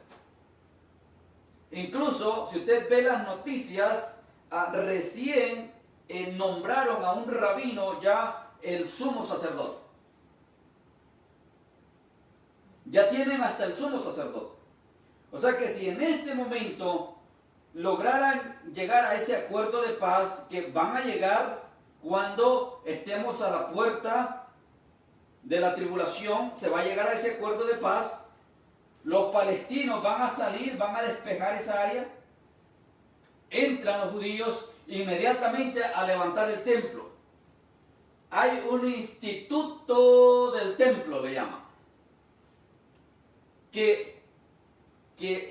Incluso, si usted ve las noticias, recién nombraron a un rabino ya el sumo sacerdote. Ya tienen hasta el sumo sacerdote. O sea que si en este momento lograran llegar a ese acuerdo de paz, que van a llegar cuando estemos a la puerta de la tribulación, se va a llegar a ese acuerdo de paz, los palestinos van a salir, van a despejar esa área, entran los judíos inmediatamente a levantar el templo. Hay un instituto del templo, le llaman, que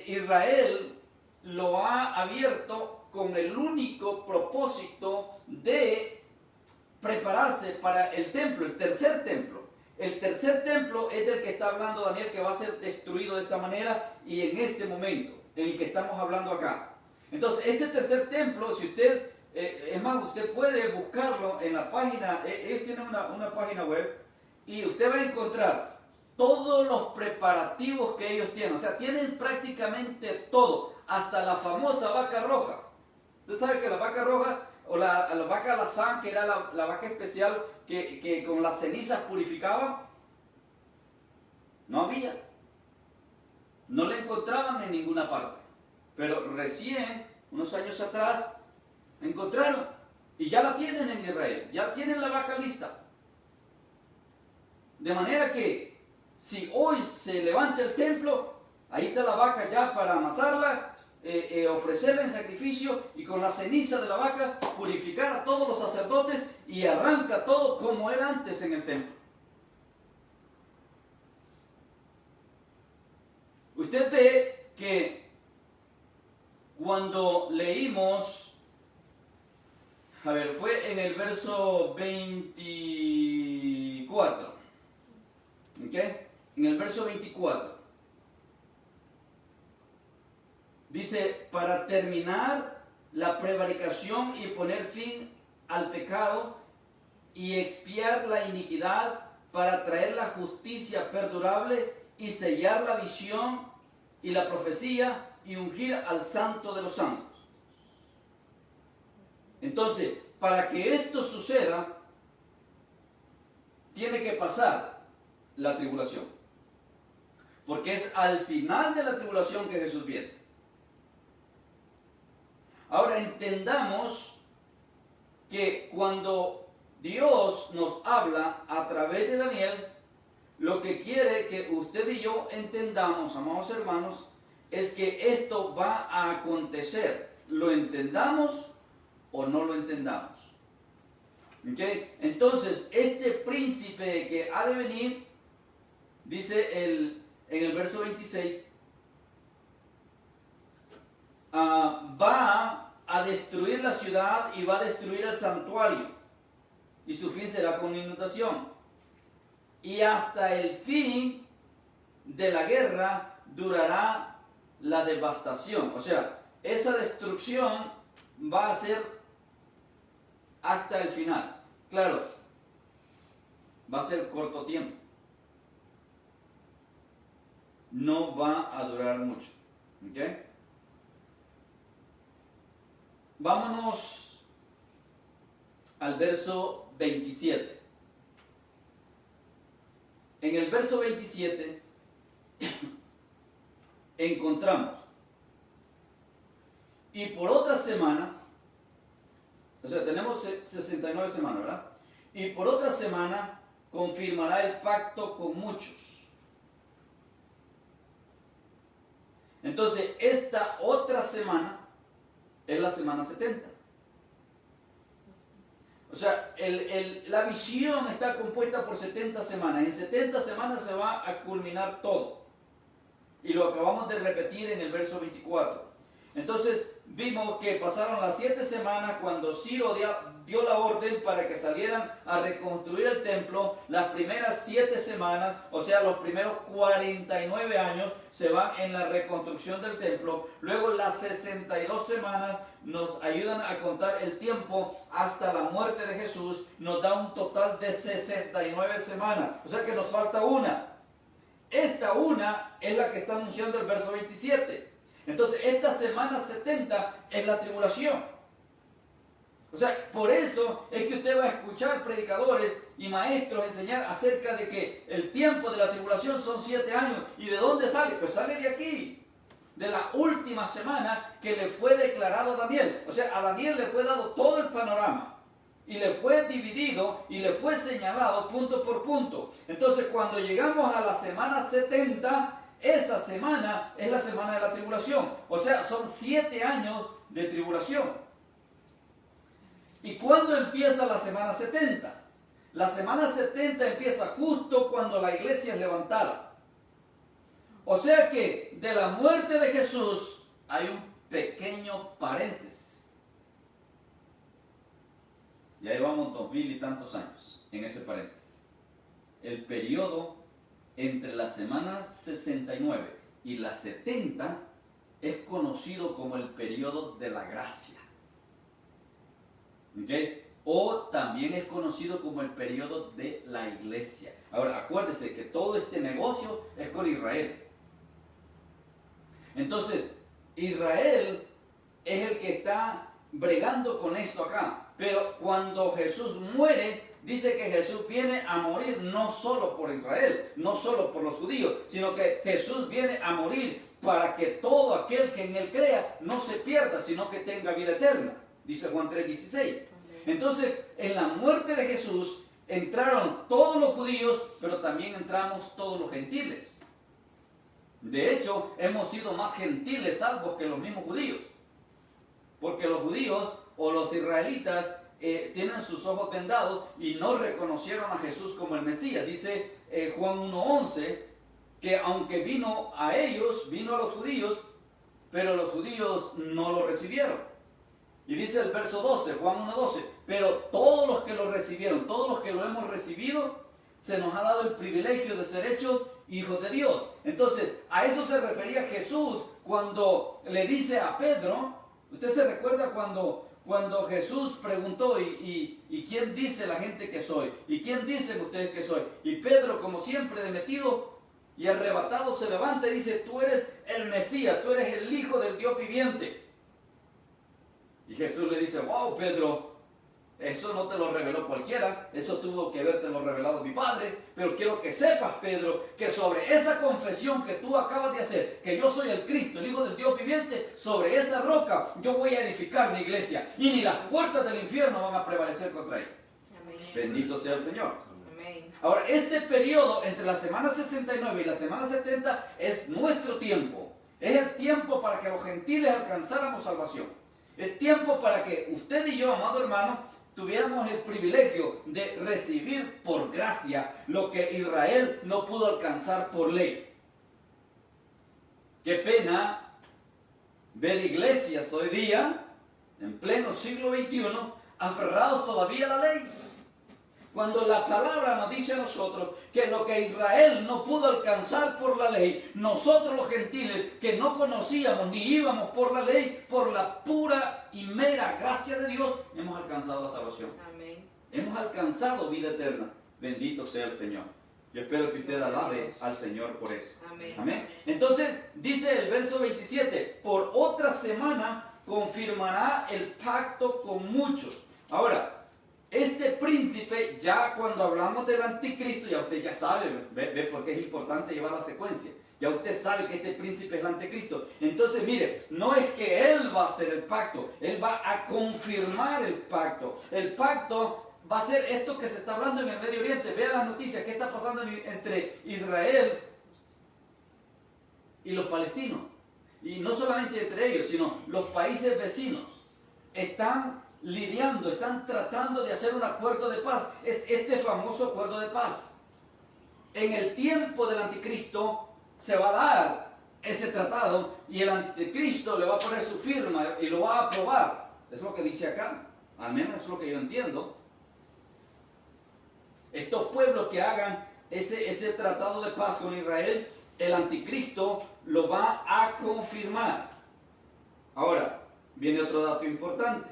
Israel lo ha abierto con el único propósito de prepararse para el templo, el tercer templo. El tercer templo es del que está hablando Daniel, que va a ser destruido de esta manera y en este momento, en el que estamos hablando acá. Entonces, este tercer templo, si usted, es más, usted puede buscarlo en la página, ellos tienen una página web y usted va a encontrar todos los preparativos que ellos tienen. O sea, tienen prácticamente todo, hasta la famosa vaca roja. Usted sabe que la vaca roja, o la vaca alazán, que era la vaca especial que con las cenizas purificaba, no había. No la encontraban en ninguna parte. Pero recién, unos años atrás, encontraron. Y ya la tienen en Israel. Ya tienen la vaca lista. De manera que, si hoy se levanta el templo, ahí está la vaca ya para matarla, ofrecerla en sacrificio y con la ceniza de la vaca purificar a todos los sacerdotes y arranca todo como era antes en el templo. Usted ve que cuando leímos, a ver, fue en el verso 24, ¿ok? En el verso 24. Dice, para terminar la prevaricación y poner fin al pecado y expiar la iniquidad, para traer la justicia perdurable y sellar la visión y la profecía y ungir al santo de los santos. Entonces, para que esto suceda, tiene que pasar la tribulación. Porque es al final de la tribulación que Jesús viene. Ahora entendamos que cuando Dios nos habla a través de Daniel, lo que quiere que usted y yo entendamos, amados hermanos, es que esto va a acontecer. Lo entendamos o no lo entendamos. ¿Okay? Entonces, este príncipe que ha de venir, dice en el verso 26, va a destruir la ciudad y va a destruir el santuario, y su fin será con inundación. Y hasta el fin de la guerra durará la devastación. O sea, esa destrucción va a ser hasta el final. Claro, va a ser corto tiempo. No va a durar mucho. ¿Ok? Vámonos al verso 27. En el verso 27 encontramos, y por otra semana, o sea, tenemos 69 semanas, ¿verdad? Y por otra semana confirmará el pacto con muchos. Entonces, esta otra semana es la semana 70. O sea, la visión está compuesta por 70 semanas. En 70 semanas se va a culminar todo. Y lo acabamos de repetir en el verso 24. Entonces, vimos que pasaron las 7 semanas cuando Ciro dio la orden para que salieran a reconstruir el templo. Las primeras 7 semanas, o sea, los primeros 49 años, se van en la reconstrucción del templo. Luego las 62 semanas nos ayudan a contar el tiempo hasta la muerte de Jesús. Nos da un total de 69 semanas. O sea que nos falta una. Esta una es la que está anunciando el verso 27. Entonces, esta semana 70 es la tribulación. O sea, por eso es que usted va a escuchar predicadores y maestros enseñar acerca de que el tiempo de la tribulación son 7 años. ¿Y de dónde sale? Pues sale de aquí, de la última semana que le fue declarado a Daniel. O sea, a Daniel le fue dado todo el panorama. Y le fue dividido y le fue señalado punto por punto. Entonces, cuando llegamos a la semana 70, esa semana es la semana de la tribulación. O sea, son 7 años de tribulación. ¿Y cuándo empieza la semana 70? La semana 70 empieza justo cuando la iglesia es levantada. O sea que de la muerte de Jesús hay un pequeño paréntesis. Ya llevamos 2000 y tantos años en ese paréntesis. El periodo entre la semana 69 y la 70 es conocido como el periodo de la gracia. ¿Okay? O también es conocido como el periodo de la iglesia. Ahora, acuérdese que todo este negocio es con Israel. Entonces, Israel es el que está bregando con esto acá. Pero cuando Jesús muere, dice que Jesús viene a morir no solo por Israel, no solo por los judíos, sino que Jesús viene a morir para que todo aquel que en él crea no se pierda, sino que tenga vida eterna. Dice Juan 3:16. Entonces, en la muerte de Jesús entraron todos los judíos, pero también entramos todos los gentiles. De hecho, hemos sido más gentiles salvos que los mismos judíos. Porque los judíos o los israelitas tienen sus ojos vendados y no reconocieron a Jesús como el Mesías. Dice Juan 1:11 que aunque vino a ellos, vino a los judíos, pero los judíos no lo recibieron. Y dice el verso 12, Juan 1:12, pero todos los que lo recibieron, todos los que lo hemos recibido, se nos ha dado el privilegio de ser hechos hijos de Dios. Entonces, a eso se refería Jesús cuando le dice a Pedro. ¿Usted se recuerda cuando Jesús preguntó, ¿y quién dice la gente que soy? ¿Y quién dicen ustedes que soy? Y Pedro, como siempre, de metido y arrebatado, se levanta y dice, tú eres el Mesías, tú eres el Hijo del Dios viviente. Y Jesús le dice, wow, Pedro, eso no te lo reveló cualquiera, eso tuvo que habértelo revelado mi Padre, pero quiero que sepas, Pedro, que sobre esa confesión que tú acabas de hacer, que yo soy el Cristo, el Hijo del Dios viviente, sobre esa roca yo voy a edificar mi iglesia, y ni las puertas del infierno van a prevalecer contra ella. Amén. Bendito sea el Señor. Amén. Ahora, este periodo entre la semana 69 y la semana 70 es nuestro tiempo. Es el tiempo para que los gentiles alcanzáramos salvación. Es tiempo para que usted y yo, amado hermano, tuviéramos el privilegio de recibir por gracia lo que Israel no pudo alcanzar por ley. Qué pena ver iglesias hoy día, en pleno siglo XXI, aferrados todavía a la ley. Cuando la palabra nos dice a nosotros que lo que Israel no pudo alcanzar por la ley, nosotros los gentiles que no conocíamos ni íbamos por la ley, por la pura y mera gracia de Dios, hemos alcanzado la salvación. Amén. Hemos alcanzado vida eterna. Bendito sea el Señor. Yo espero que usted alabe al Señor por eso. Amén. Amén. Entonces dice el verso 27, por otra semana confirmará el pacto con muchos. Ahora, este príncipe, ya cuando hablamos del anticristo, ya usted ya sabe, ve por qué es importante llevar la secuencia. Ya usted sabe que este príncipe es el anticristo. Entonces, mire, no es que él va a hacer el pacto, él va a confirmar el pacto. El pacto va a ser esto que se está hablando en el Medio Oriente. Vea las noticias, qué está pasando entre Israel y los palestinos. Y no solamente entre ellos, sino los países vecinos. Están lidiando, están tratando de hacer un acuerdo de paz. Es este famoso acuerdo de paz. En el tiempo del anticristo se va a dar ese tratado y el anticristo le va a poner su firma y lo va a aprobar. Es lo que dice acá, al menos es lo que yo entiendo. Estos pueblos que hagan ese tratado de paz con Israel, el anticristo lo va a confirmar. Ahora, viene otro dato importante.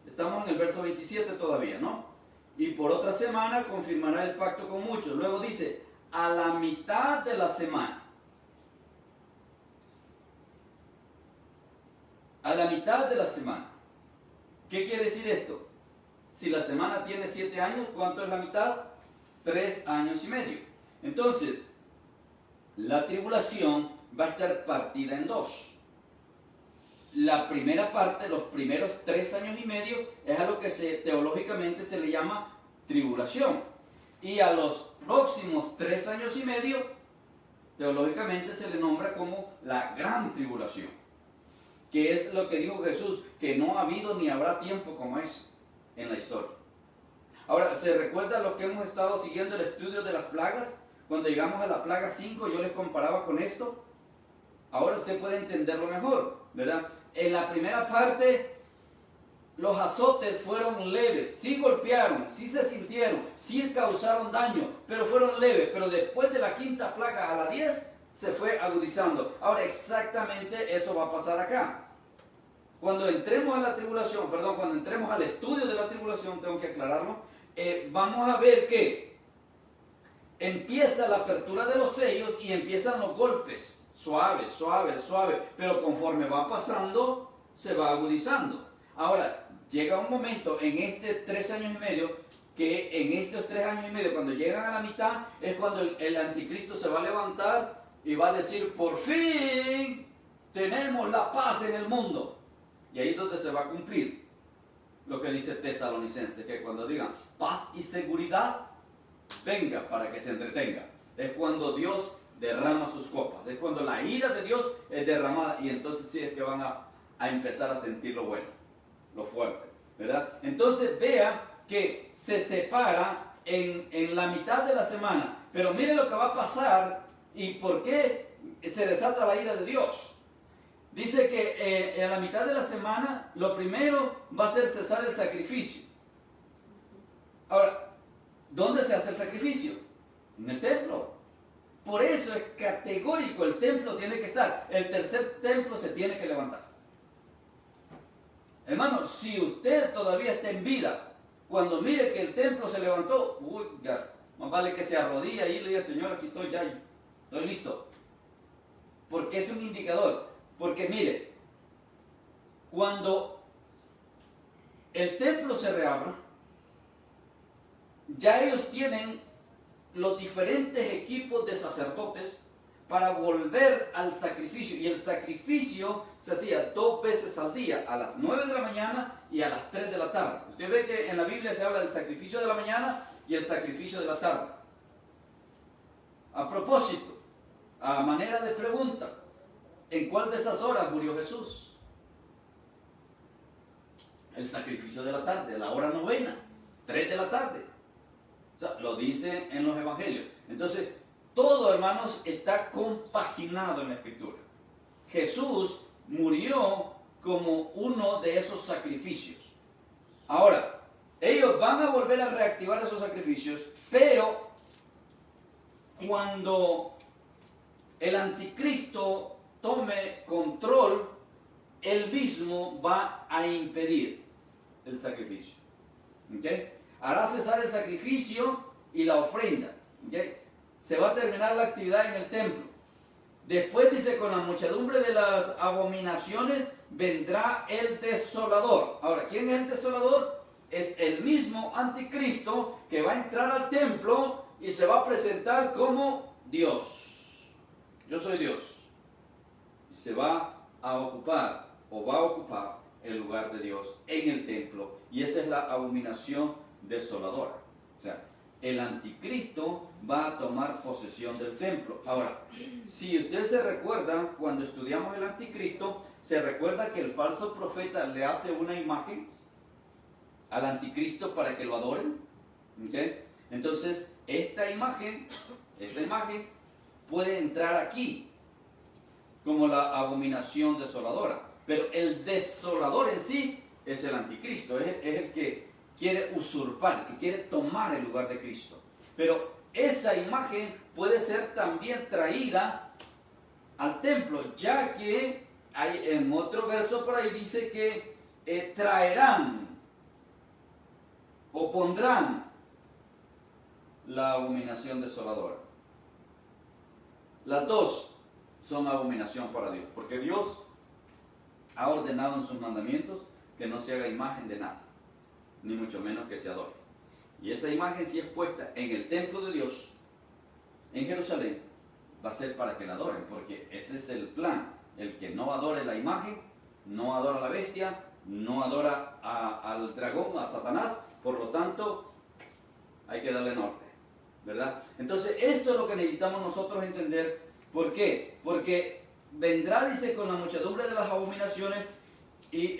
Estamos en el verso 27 todavía, ¿no? Y por otra semana confirmará el pacto con muchos. Luego dice, a la mitad de la semana. A la mitad de la semana. ¿Qué quiere decir esto? Si la semana tiene 7 años, ¿cuánto es la mitad? 3 años y medio. Entonces, la tribulación va a estar partida en dos. La primera parte, los primeros 3 años y medio, es a lo que teológicamente se le llama tribulación. Y a los próximos 3 años y medio, teológicamente se le nombra como la gran tribulación. Que es lo que dijo Jesús, que no ha habido ni habrá tiempo como ese en la historia. Ahora, ¿se recuerda lo que hemos estado siguiendo el estudio de las plagas? Cuando llegamos a la plaga 5, yo les comparaba con esto. Ahora usted puede entenderlo mejor, ¿verdad? En la primera parte, los azotes fueron leves, sí golpearon, sí se sintieron, sí causaron daño, pero fueron leves. Pero después de la quinta plaga a la 10, se fue agudizando. Ahora, exactamente eso va a pasar acá. Cuando entremos a la tribulación, cuando entremos al estudio de la tribulación, tengo que aclararlo, vamos a ver que empieza la apertura de los sellos y empiezan los golpes, suave, suave, suave, pero conforme va pasando, se va agudizando. Ahora, llega un momento en este 3 años y medio, que en estos 3 años y medio, cuando llegan a la mitad, es cuando el anticristo se va a levantar y va a decir, por fin tenemos la paz en el mundo. Y ahí es donde se va a cumplir lo que dice Tesalonicenses, que cuando digan paz y seguridad, venga para que se entretenga. Es cuando Dios derrama sus copas, es cuando la ira de Dios es derramada, y entonces sí es que van a empezar a sentir lo bueno, lo fuerte, ¿verdad? Entonces vea que se separa en la mitad de la semana, pero mire lo que va a pasar y por qué se desata la ira de Dios. Dice que en la mitad de la semana, lo primero va a ser cesar el sacrificio. Ahora, ¿dónde se hace el sacrificio? En el templo. Por eso es categórico, el templo tiene que estar. El tercer templo se tiene que levantar. Hermano, si usted todavía está en vida, cuando mire que el templo se levantó, uy, ya, más vale que se arrodilla y le diga, Señor, aquí estoy ya, estoy listo. Porque es un indicador. Porque mire, cuando el templo se reabra, ya ellos tienen los diferentes equipos de sacerdotes para volver al sacrificio. Y el sacrificio se hacía 2 veces al día, a las 9 de la mañana y a las 3 de la tarde. Usted ve que en la Biblia se habla del sacrificio de la mañana y el sacrificio de la tarde. A propósito, a manera de pregunta, ¿en cuál de esas horas murió Jesús? El sacrificio de la tarde, la hora novena, 3 de la tarde. O sea, lo dice en los evangelios. Entonces, todo, hermanos, está compaginado en la Escritura. Jesús murió como uno de esos sacrificios. Ahora, ellos van a volver a reactivar esos sacrificios, pero cuando el anticristo tome control, él mismo va a impedir el sacrificio. ¿Okay? Hará cesar el sacrificio y la ofrenda. ¿Okay? Se va a terminar la actividad en el templo. Después dice, con la muchedumbre de las abominaciones vendrá el desolador. Ahora, ¿quién es el desolador? Es el mismo anticristo que va a entrar al templo y se va a presentar como Dios. Yo soy Dios. Se va a ocupar o va a ocupar el lugar de Dios en el templo, y esa es la abominación desoladora. O sea, el anticristo va a tomar posesión del templo. Ahora, si usted se recuerda, cuando estudiamos el anticristo, se recuerda que el falso profeta le hace una imagen al anticristo para que lo adoren. ¿Okay? Entonces, esta imagen puede entrar aquí como la abominación desoladora. Pero el desolador en sí es el anticristo, es el que quiere usurpar, que quiere tomar el lugar de Cristo. Pero esa imagen puede ser también traída al templo, ya que hay, en otro verso por ahí dice que traerán o pondrán la abominación desoladora. Las dos son abominación para Dios, porque Dios ha ordenado en sus mandamientos que no se haga imagen de nada, ni mucho menos que se adore. Y esa imagen, si es puesta en el templo de Dios, en Jerusalén, va a ser para que la adoren, porque ese es el plan. El que no adore la imagen, no adora a la bestia, no adora al dragón, a Satanás, por lo tanto, hay que darle norte, ¿verdad? Entonces, esto es lo que necesitamos nosotros entender. ¿Por qué? Porque vendrá, dice, con la muchedumbre de las abominaciones, y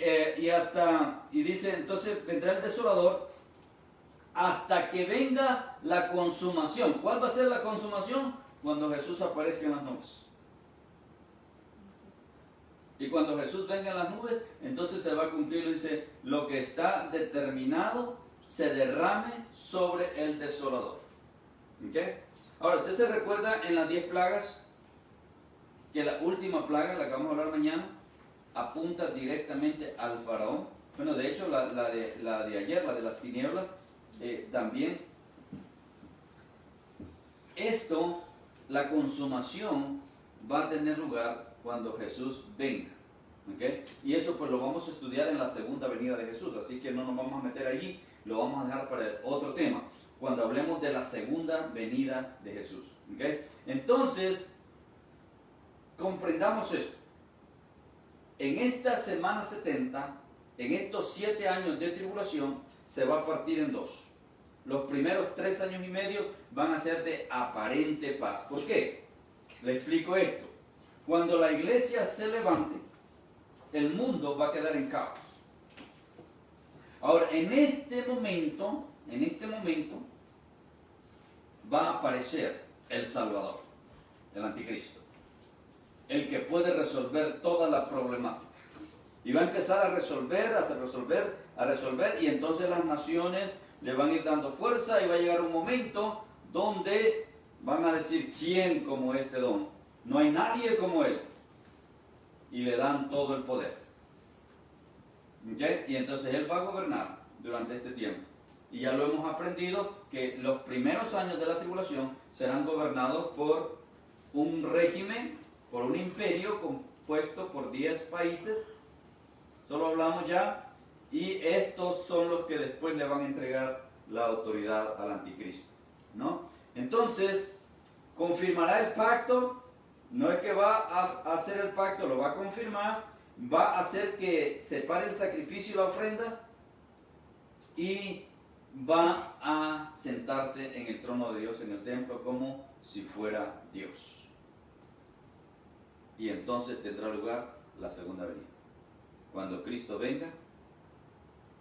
dice, entonces vendrá el desolador hasta que venga la consumación. ¿Cuál va a ser la consumación? Cuando Jesús aparezca en las nubes. Y cuando Jesús venga en las nubes, entonces se va a cumplir, dice, lo que está determinado se derrame sobre el desolador. ¿Ok? Ahora, usted se recuerda en las 10 plagas, que la última plaga, la que vamos a hablar mañana, apunta directamente al faraón. Bueno, de hecho, la de ayer, la de las tinieblas, también. Esto, la consumación, va a tener lugar cuando Jesús venga. ¿Okay? Y eso pues lo vamos a estudiar en la segunda venida de Jesús, así que no nos vamos a meter allí, lo vamos a dejar para el otro tema, cuando hablemos de la segunda venida de Jesús. ¿Okay? Entonces, comprendamos esto. En esta semana 70, en estos 7 años de tribulación, se va a partir en dos. Los primeros 3 años y medio van a ser de aparente paz. ¿Por qué? Le explico esto. Cuando la iglesia se levante, el mundo va a quedar en caos. Ahora, en este momento, va a aparecer el Salvador, el Anticristo, el que puede resolver toda la problemática. Y va a empezar a resolver, y entonces las naciones le van a ir dando fuerza y va a llegar un momento donde van a decir, ¿quién como este don? No hay nadie como él. Y le dan todo el poder. ¿Okay? Y entonces él va a gobernar durante este tiempo. Y ya lo hemos aprendido que los primeros años de la tribulación serán gobernados por un régimen, por un imperio compuesto por 10 países. Solo hablamos ya. Y estos son los que después le van a entregar la autoridad al anticristo, ¿no? Entonces, confirmará el pacto. No es que va a hacer el pacto, lo va a confirmar, va a hacer que separe el sacrificio y la ofrenda y va a sentarse en el trono de Dios en el templo como si fuera Dios. Y entonces tendrá lugar la segunda venida, cuando Cristo venga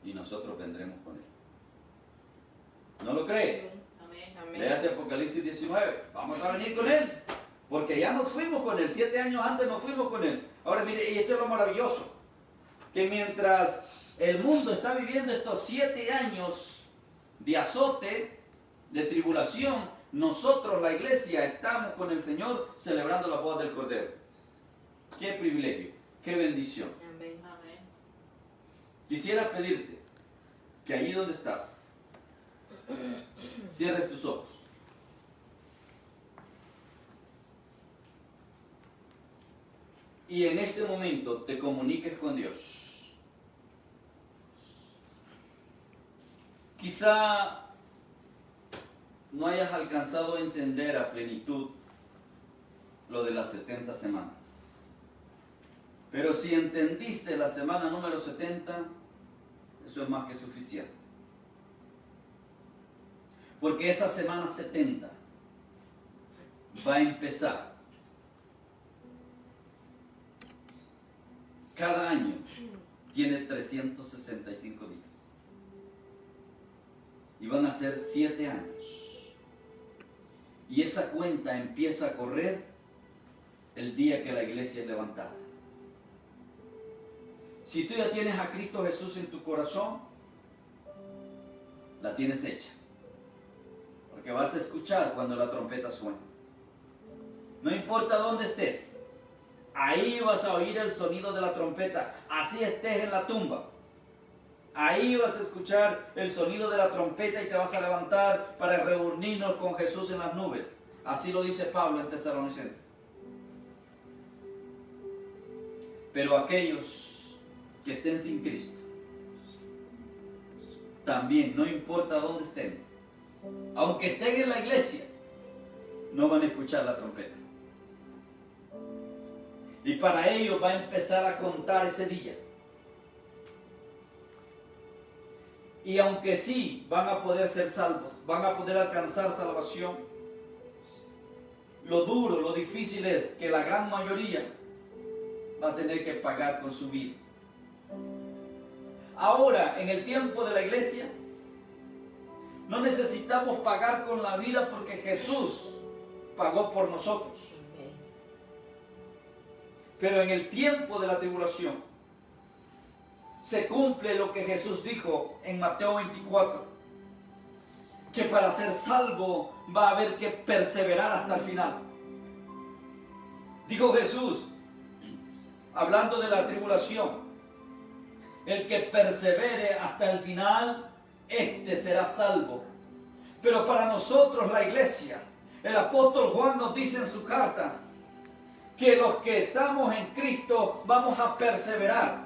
y nosotros vendremos con él. ¿No lo cree? Amén. Léase Apocalipsis 19, vamos a venir con él. Porque ya nos fuimos con él, 7 años antes nos fuimos con él. Ahora mire, y esto es lo maravilloso, que mientras el mundo está viviendo estos 7 años de azote, de tribulación, nosotros, la iglesia, estamos con el Señor celebrando la boda del Cordero. Qué privilegio, qué bendición. Amén. Quisiera pedirte que allí donde estás, cierres tus ojos. Y en este momento te comuniques con Dios. Quizá no hayas alcanzado a entender a plenitud lo de las 70 semanas. Pero si entendiste la semana número 70, eso es más que suficiente. Porque esa semana 70 va a empezar. Cada año tiene 365 días. Y van a ser 7 años. Y esa cuenta empieza a correr el día que la iglesia es levantada. Si tú ya tienes a Cristo Jesús en tu corazón, la tienes hecha. Porque vas a escuchar cuando la trompeta suene. No importa dónde estés. Ahí vas a oír el sonido de la trompeta, así estés en la tumba. Ahí vas a escuchar el sonido de la trompeta y te vas a levantar para reunirnos con Jesús en las nubes. Así lo dice Pablo en Tesalonicenses. Pero aquellos que estén sin Cristo, también, no importa dónde estén, aunque estén en la iglesia, no van a escuchar la trompeta. Y para ellos va a empezar a contar ese día. Y aunque sí van a poder ser salvos, van a poder alcanzar salvación, lo duro, lo difícil es que la gran mayoría va a tener que pagar con su vida. Ahora, en el tiempo de la iglesia, no necesitamos pagar con la vida porque Jesús pagó por nosotros. Pero en el tiempo de la tribulación se cumple lo que Jesús dijo en Mateo 24, que para ser salvo va a haber que perseverar hasta el final. Dijo Jesús, hablando de la tribulación, el que persevere hasta el final, este será salvo. Pero para nosotros, la iglesia, el apóstol Juan nos dice en su carta que los que estamos en Cristo vamos a perseverar.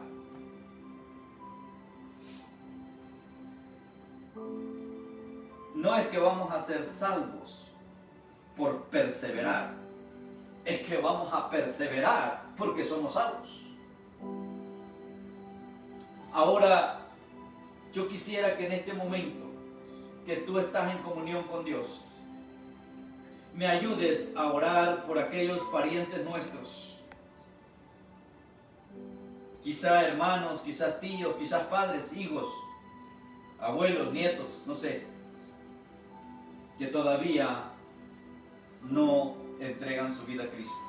No es que vamos a ser salvos por perseverar, es que vamos a perseverar porque somos salvos. Ahora, yo quisiera que en este momento que tú estás en comunión con Dios, me ayudes a orar por aquellos parientes nuestros, quizás hermanos, quizás tíos, quizás padres, hijos, abuelos, nietos, no sé, que todavía no entregan su vida a Cristo.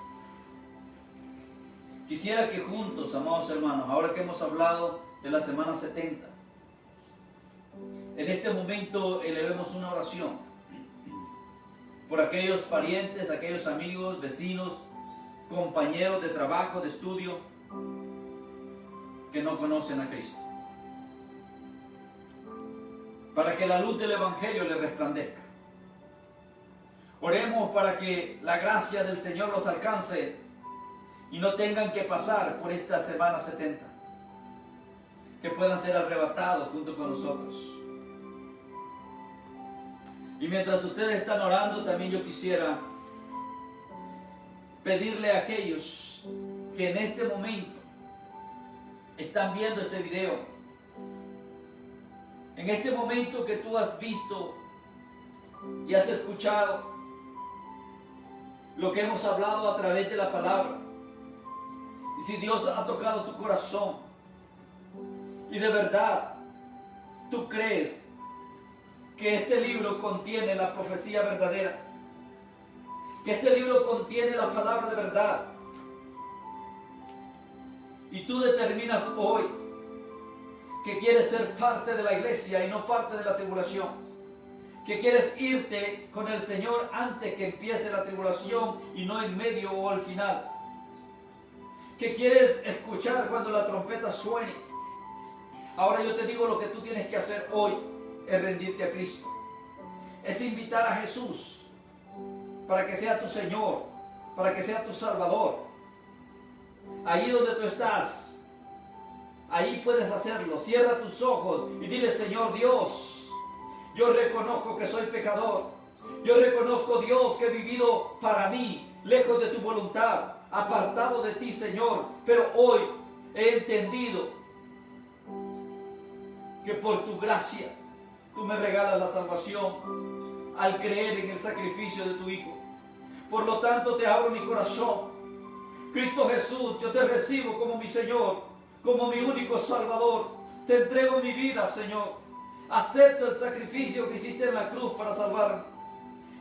Quisiera que juntos, amados hermanos, ahora que hemos hablado de la semana 70, en este momento elevemos una oración por aquellos parientes, aquellos amigos, vecinos, compañeros de trabajo, de estudio, que no conocen a Cristo. Para que la luz del Evangelio les resplandezca. Oremos para que la gracia del Señor los alcance y no tengan que pasar por esta semana 70. Que puedan ser arrebatados junto con nosotros. Y mientras ustedes están orando, también yo quisiera pedirle a aquellos que en este momento están viendo este video, en este momento que tú has visto y has escuchado lo que hemos hablado a través de la palabra, y si Dios ha tocado tu corazón y de verdad tú crees que este libro contiene la profecía verdadera, que este libro contiene la palabra de verdad, y tú determinas hoy que quieres ser parte de la iglesia y no parte de la tribulación, que quieres irte con el Señor antes que empiece la tribulación y no en medio o al final, que quieres escuchar cuando la trompeta suene. Ahora yo te digo, lo que tú tienes que hacer hoy es rendirte a Cristo, es invitar a Jesús para que sea tu Señor, para que sea tu Salvador. Allí donde tú estás, ahí puedes hacerlo. Cierra tus ojos y dile: Señor Dios, yo reconozco que soy pecador, yo reconozco, Dios, que he vivido para mí, lejos de tu voluntad, apartado de ti, Señor, pero hoy he entendido que por tu gracia tú me regalas la salvación al creer en el sacrificio de tu Hijo. Por lo tanto, te abro mi corazón. Cristo Jesús, yo te recibo como mi Señor, como mi único Salvador. Te entrego mi vida, Señor. Acepto el sacrificio que hiciste en la cruz para salvarme.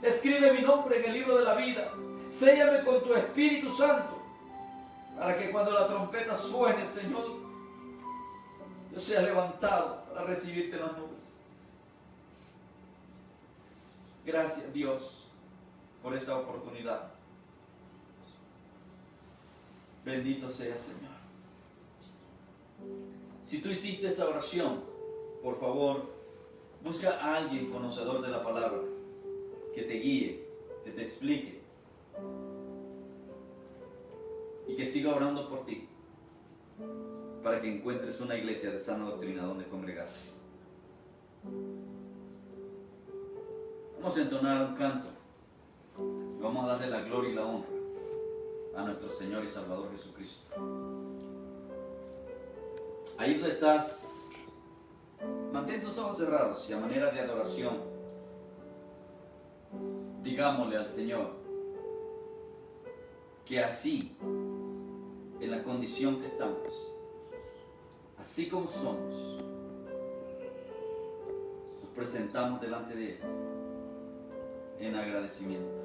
Escribe mi nombre en el libro de la vida. Séllame con tu Espíritu Santo, para que cuando la trompeta suene, Señor, yo sea levantado para recibirte en las nubes. Gracias, Dios, por esta oportunidad. Bendito sea, Señor. Si tú hiciste esa oración, por favor, busca a alguien conocedor de la palabra que te guíe, que te explique y que siga orando por ti para que encuentres una iglesia de sana doctrina donde congregarte. Vamos a entonar un canto. Y vamos a darle la gloria y la honra a nuestro Señor y Salvador Jesucristo. Ahí donde estás, mantén tus ojos cerrados y a manera de adoración, digámosle al Señor que así, en la condición que estamos, así como somos, nos presentamos delante de Él en agradecimiento.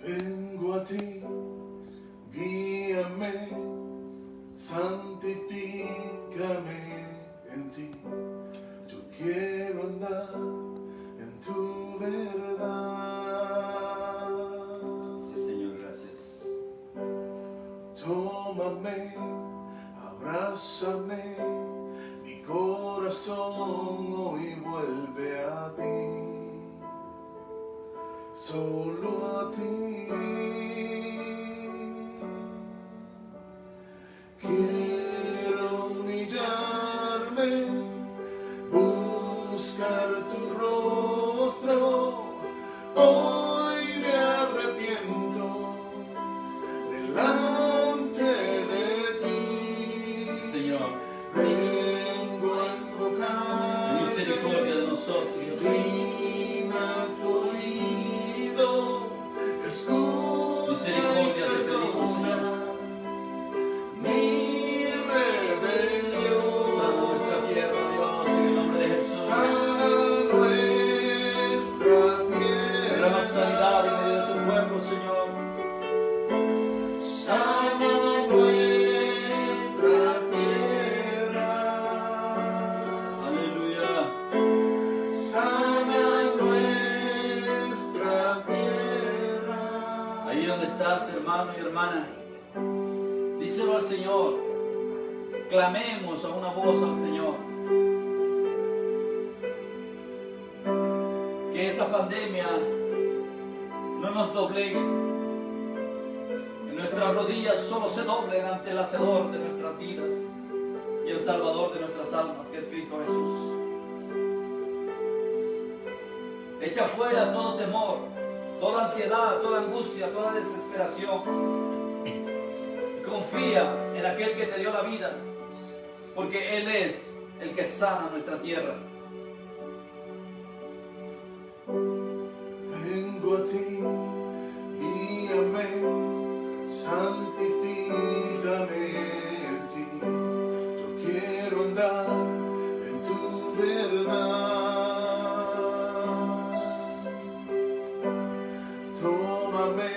Vengo a ti, guíame, santifícame en ti. Yo quiero andar en tu verdad. Sí, Señor, gracias. Tómame, abrázame, mi corazón hoy vuelve a ti. Solo a ti quiero humillarme, buscar tu rostro. Hoy me arrepiento delante de ti. Sí, Señor. Vengo a invocar Misericordia de nosotros. inclina tu oído, escucha Misericordia y te pedimos, perdona mi rebelión. Sana nuestra tierra, Dios, en el nombre de Jesús. Sana nuestra Derrama sanidad en medio de tu pueblo, Señor. sana nuestra tierra. Aleluya. Sana nuestra tierra. Ahí donde estás, hermano y hermana, díselo al Señor. Clamemos a una voz al Señor. Que esta pandemia no nos doblegue. Que nuestras rodillas solo se doblen ante el Hacedor de nuestras vidas y el Salvador de nuestras almas, que es Cristo Jesús. Echa fuera todo temor, toda ansiedad, toda angustia, toda desesperación. Confía en aquel que te dio la vida, porque Él es el que sana nuestra tierra. Vengo a ti, guíame, santifícame en ti. Yo quiero andar en tu verdad. Tómame,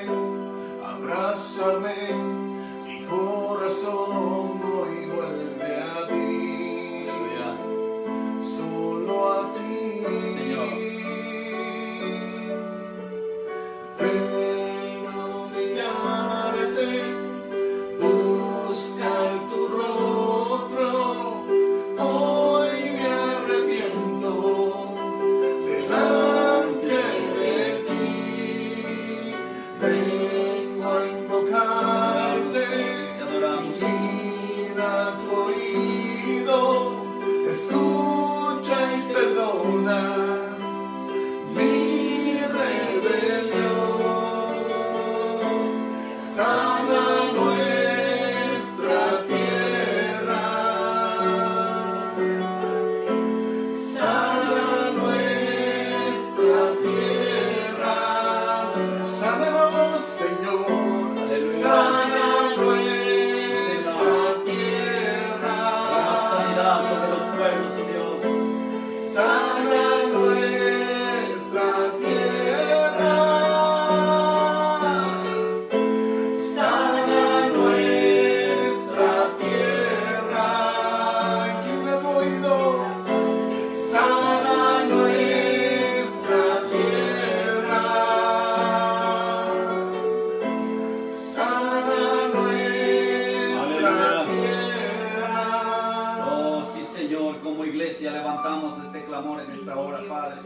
abrázame, mi corazón hoy vuelve a ti. Aleluya. Solo a ti, Señor. vengo a humillarte, buscar tu rostro. Hoy me arrepiento delante de ti. Vengo a invocarte, Te adoramos. inclina tu oído, escucha y perdona mi rebelión. Sana nuestra tierra. Sana nuestra tierra. Sánanos, Señor. Aleluya. Sana nuestra tierra. Derrama sanidad sobre los pueblos, oh Dios. Sana nuestra tierra. Sana nuestra tierra. Inclina tu oído. Sana nuestra tierra. Sana nuestra tierra. Oh, sí, Señor, como iglesia levantamos este clamor en esta hora, Padre.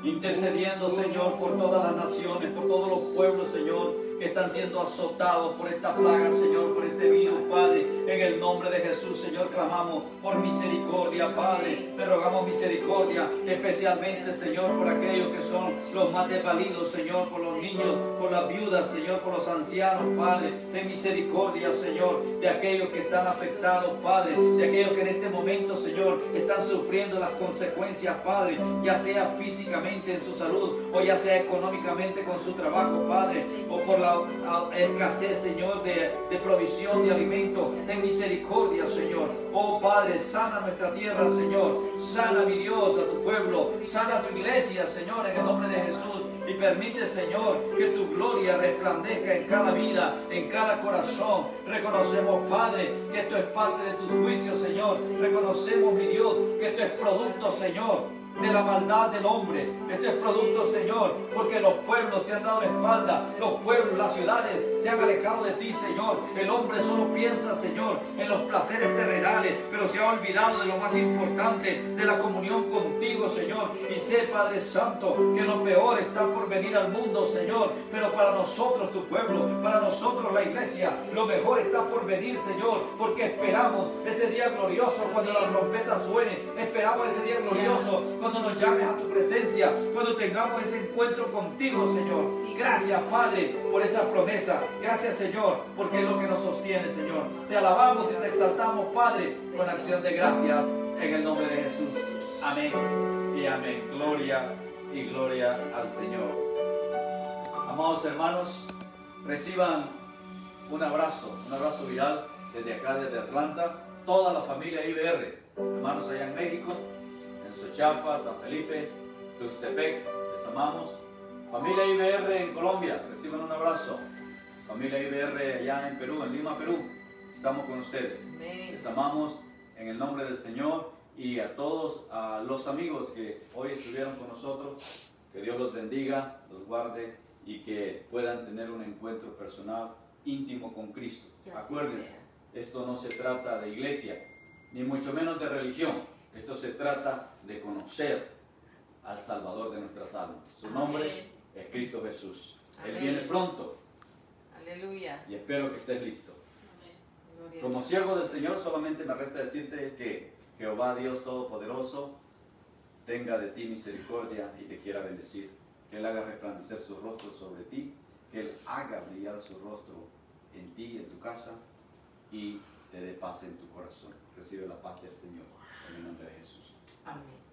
Intercediendo, Señor, por todas las naciones, por todos los pueblos, Señor, que están siendo azotados por esta plaga, Señor, por este virus, Padre. En el nombre de Jesús, Señor, clamamos por misericordia, Padre. Te rogamos misericordia, especialmente, Señor, por aquellos que son los más desvalidos, Señor, por los niños, por las viudas, Señor, por los ancianos, Padre. Ten misericordia, Señor, de aquellos que están afectados, Padre, de aquellos que en este momento, Señor, están sufriendo las consecuencias, Padre, ya sea físicamente en su salud o ya sea económicamente con su trabajo, Padre, o por la escasez, Señor, de provisión de alimento. Ten misericordia, Señor. Oh Padre, sana nuestra tierra, Señor. Sana, mi Dios, a tu pueblo. Sana a tu iglesia, Señor, en el nombre de Jesús. Y permite, Señor, que tu gloria resplandezca en cada vida, en cada corazón. Reconocemos, Padre, que esto es parte de tus juicios, Señor. Reconocemos, mi Dios, que esto es producto, Señor, de la maldad del hombre. Este es producto, Señor, porque los pueblos te han dado la espalda. Los pueblos, las ciudades se han alejado de ti, Señor. El hombre solo piensa, Señor, en los placeres terrenales, pero se ha olvidado de lo más importante, de la comunión contigo, Señor. Y sé, Padre Santo, que lo peor está por venir al mundo, Señor, pero para nosotros, tu pueblo, para nosotros, la iglesia, lo mejor está por venir, Señor, porque esperamos ese día glorioso cuando la trompeta suene. Esperamos ese día glorioso cuando nos llames a tu presencia, cuando tengamos ese encuentro contigo, Señor. Gracias, Padre, por esa promesa. Gracias, Señor, porque es lo que nos sostiene, Señor. Te alabamos y te exaltamos, Padre, con acción de gracias en el nombre de Jesús. Amén y amén. Gloria y gloria al Señor. Amados hermanos, reciban un abrazo viral desde acá, desde Atlanta, toda la familia IBR, hermanos allá en México, en Xochapa, San Felipe, Tuxtepec, les amamos. Familia IBR en Colombia, reciban un abrazo. Familia IBR allá en Perú, en Lima, Perú, estamos con ustedes. Les amamos en el nombre del Señor, y a todos a los amigos que hoy estuvieron con nosotros, que Dios los bendiga, los guarde y que puedan tener un encuentro personal íntimo con Cristo. Acuérdense, esto no se trata de iglesia, ni mucho menos de religión. Esto se trata de conocer al Salvador de nuestras almas. Su nombre es Cristo Jesús. Él viene pronto. Aleluya. Y espero que estés listo. Como siervo del Señor, solamente me resta decirte que Jehová Dios Todopoderoso tenga de ti misericordia y te quiera bendecir. Que Él haga resplandecer su rostro sobre ti, que Él haga brillar su rostro en ti y en tu casa, y te dé paz en tu corazón. Recibe la paz del Señor en el nombre de Jesús. Amén.